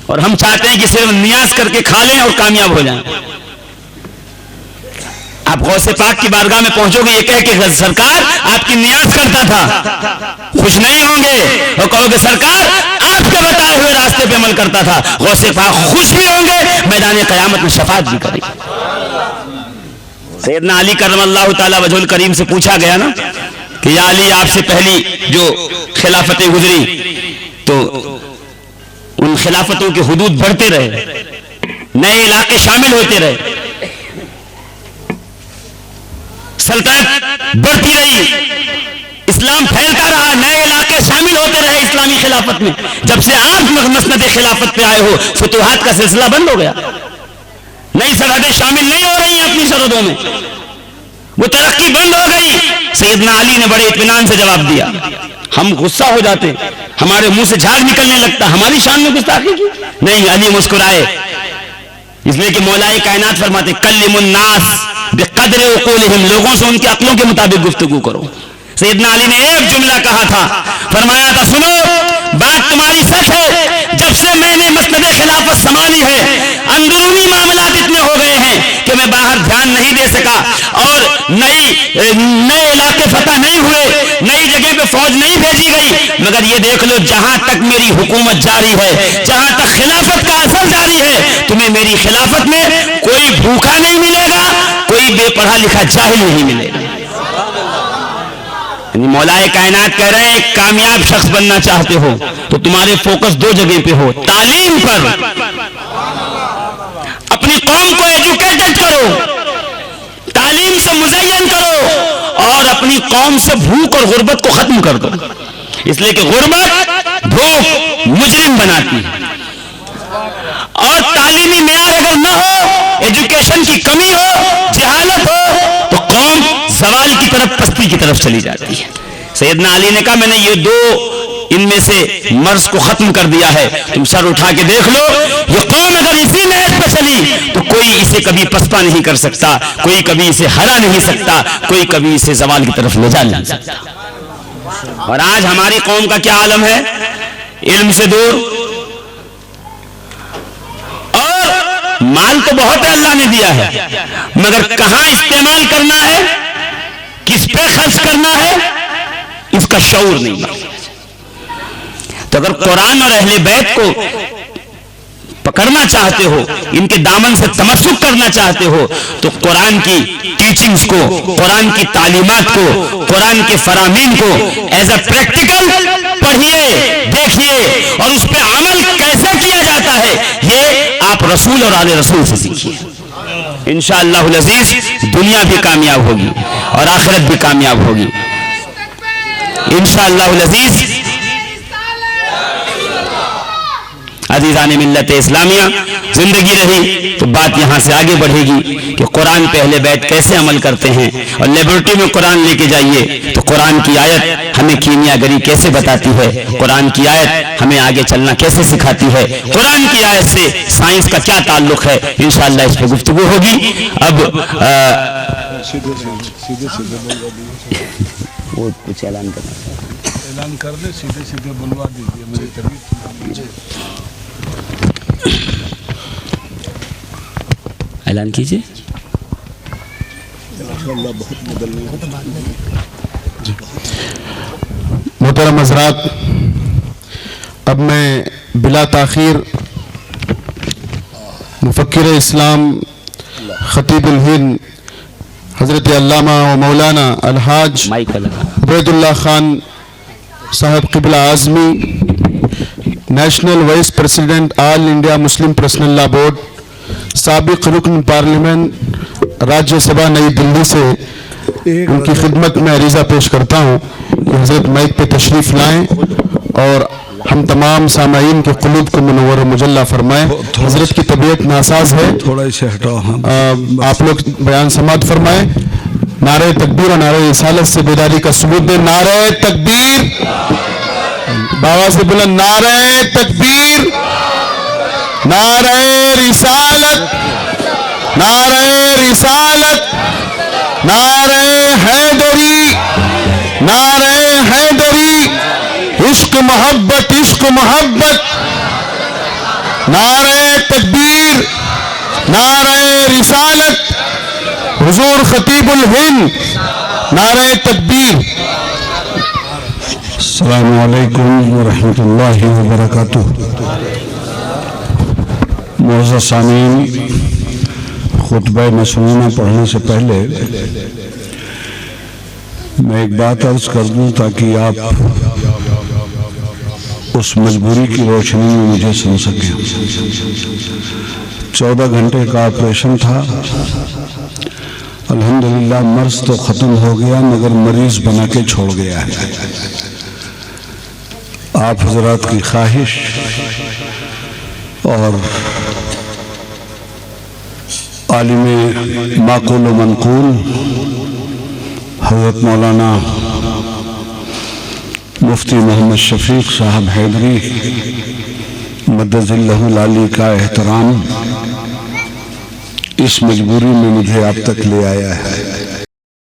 اور ہم چاہتے ہیں کہ صرف نیاز کر کے کھا لیں اور کامیاب ہو جائیں. آپ غوث پاک کی بارگاہ میں پہنچو گے یہ کہہ کہ سرکار آپ کی نیاز کرتا تھا, خوش نہیں ہوں گے اور کہو گے سرکار آپ کے بتائے ہوئے راستے پہ عمل کرتا تھا. غوث پاک خوش بھی ہوں گے, میدان قیامت میں شفاعت بھی کریں گے. سیدنا علی کرم اللہ تعالی وجہ الکریم سے پوچھا گیا نا کہ یا علی آپ سے پہلی جو خلافتیں گزری تو ان خلافتوں کے حدود بڑھتے رہے, نئے علاقے شامل ہوتے رہے, سلطنت بڑھتی رہی, اسلام پھیلتا رہا, نئے علاقے شامل ہوتے رہے اسلامی خلافت میں. جب سے آپ مسند خلافت پہ آئے ہو فتوحات کا سلسلہ بند ہو گیا, نئی سرحدیں شامل نہیں ہو رہی ہیں اپنی سرحدوں میں, وہ ترقی بند ہو گئی. سیدنا علی نے بڑے اطمینان سے جواب دیا. ہم غصہ ہو جاتے, ہمارے منہ سے جھاگ نکلنے لگتا, ہماری شان میں گستاخی کی. نہیں, علی مسکرائے, اس لیے کہ مولا کائنات فرماتے کلم الناس بقدر عقولہم, لوگوں سے ان کے عقلوں کے مطابق گفتگو کرو. سیدنا علی نے ایک جملہ کہا تھا, فرمایا تھا سنو بات تمہاری سچ ہے, جب سے میں نے مسند خلافت سنبھالی ہے اندرونی معاملات اتنے ہو گئے ہیں کہ میں باہر دھیان نہیں دے سکا, اور نئے علاقے فتح نہیں ہوئے, نئی جگہ پہ فوج نہیں بھیجی گئی, مگر یہ دیکھ لو جہاں تک میری حکومت جاری ہے, جہاں تک خلافت کا اثر جاری ہے, تمہیں میری خلافت میں کوئی بھوکا نہیں ملے گا, کوئی بے پڑھا لکھا جاہل نہیں ملے گا. مولا کائنات کہہ رہے ہیں کامیاب شخص بننا چاہتے ہو تو تمہارے فوکس دو جگہ پہ ہو, تعلیم پر, اپنی قوم کو ایجوکیٹڈ کرو, تعلیم سے مزین کرو, اور اپنی قوم سے بھوک اور غربت کو ختم کر دو. اس لیے کہ غربت بھوک مجرم بناتی ہے, اور تعلیمی معیار اگر نہ ہو, ایجوکیشن کی کمی ہو, جہالت ہو, تو قوم زوال کی طرف, پستی کی طرف چلی جاتی ہے. سیدنا علی نے کہا میں نے یہ دو ان میں سے مرض کو ختم کر دیا ہے, تم سر اٹھا کے دیکھ لو, یہ قوم اگر اسی نہج پہ چلی تو کوئی اسے کبھی پسپا نہیں کر سکتا, کوئی کبھی اسے ہرا نہیں سکتا, کوئی کبھی اسے زوال کی طرف لے جا نہیں سکتا. اور آج ہماری قوم کا کیا عالم ہے, علم سے دور, اور مال تو بہت ہے اللہ نے دیا ہے, مگر کہاں استعمال کرنا ہے, کس پہ خرچ کرنا ہے, اس کا شعور نہیں. تو اگر قرآن اور اہل بیت کو پکڑنا چاہتے ہو, ان کے دامن سے تمسک کرنا چاہتے ہو, تو قرآن کی ٹیچنگز کو, قرآن کی تعلیمات کو, قرآن کے فرامین کو ایز اے پریکٹیکل پڑھیے, دیکھیے, اور اس پہ عمل کیسے کیا جاتا ہے یہ آپ رسول اور آل رسول سے سیکھیے. انشاءاللہ العزیز دنیا بھی کامیاب ہوگی اور آخرت بھی کامیاب ہوگی انشاءاللہ العزیز. عزیزان ملت اسلامیہ, زندگی رہی تو بات یہاں سے آگے بڑھے گی کہ قرآن پہ اہل بیت کیسے عمل کرتے ہیں, اور لیبورٹری میں قرآن لے کے جائیے تو قرآن کی آیت ہمیں کیمیا گری کیسے بتاتی ہے, قرآن کی آیت ہمیں آگے چلنا کیسے سکھاتی ہے, قرآن کی آیت سے سائنس کا کیا تعلق ہے, انشاءاللہ اس پہ گفتگو ہوگی. اب وہ کچھ اعلان کر دیں, سیدھے سیدھے بلوا دیجیے, میری طبیعت اعلان کیجیے. محترم حضرات, اب میں بلا تاخیر مفکر اسلام خطیب الہند حضرت علامہ و مولانا الحاج عبید اللہ خان صاحب قبلہ اعظمی, نیشنل وائس پریزیڈنٹ آل انڈیا مسلم پرسنل لا بورڈ, سابق رکن پارلیمنٹ راجیہ سبھا نئی دلی سے ان کی خدمت میں عریضہ پیش کرتا ہوں کہ حضرت مائک پہ تشریف لائیں اور ہم تمام سامعین کے قلوب کو منور و مجلہ فرمائیں. حضرت کی طبیعت ناساز ہے, آپ لوگ بیان سماعت فرمائیں. نعرہ تکبیر اور نعرہ رسالت سے بیداری کا ثبوت دیں. نعرہ تکبیر, باواز سے بلند نعرہ تکبیر, نعرہ رسالت, نعرہ رسالت, نعرہ حیدری, نعرہ حیدری, عشق محبت, عشق محبت, نعرہ تکبیر، نعرہ رسالت، حضور خطیب الہند، نعرہ تکبیر۔ السلام علیکم ورحمۃ اللہ وبرکاتہ۔ معزز سامعین، خطبہ مسنونہ پڑھنے سے پہلے میں ایک بات عرض کر دوں تاکہ آپ اس مجبوری کی روشنی میں مجھے سن سکیں۔ 14 گھنٹے کا آپریشن تھا، الحمدللہ مرض تو ختم ہو گیا مگر مریض بنا کے چھوڑ گیا ہے۔ آپ حضرات کی خواہش اور عالم معقول و منقول حضرت مولانا مفتی محمد شفیق صاحب حیدری مدد اللہ العالی کا احترام اس مجبوری میں مجھے آپ تک لے آیا ہے۔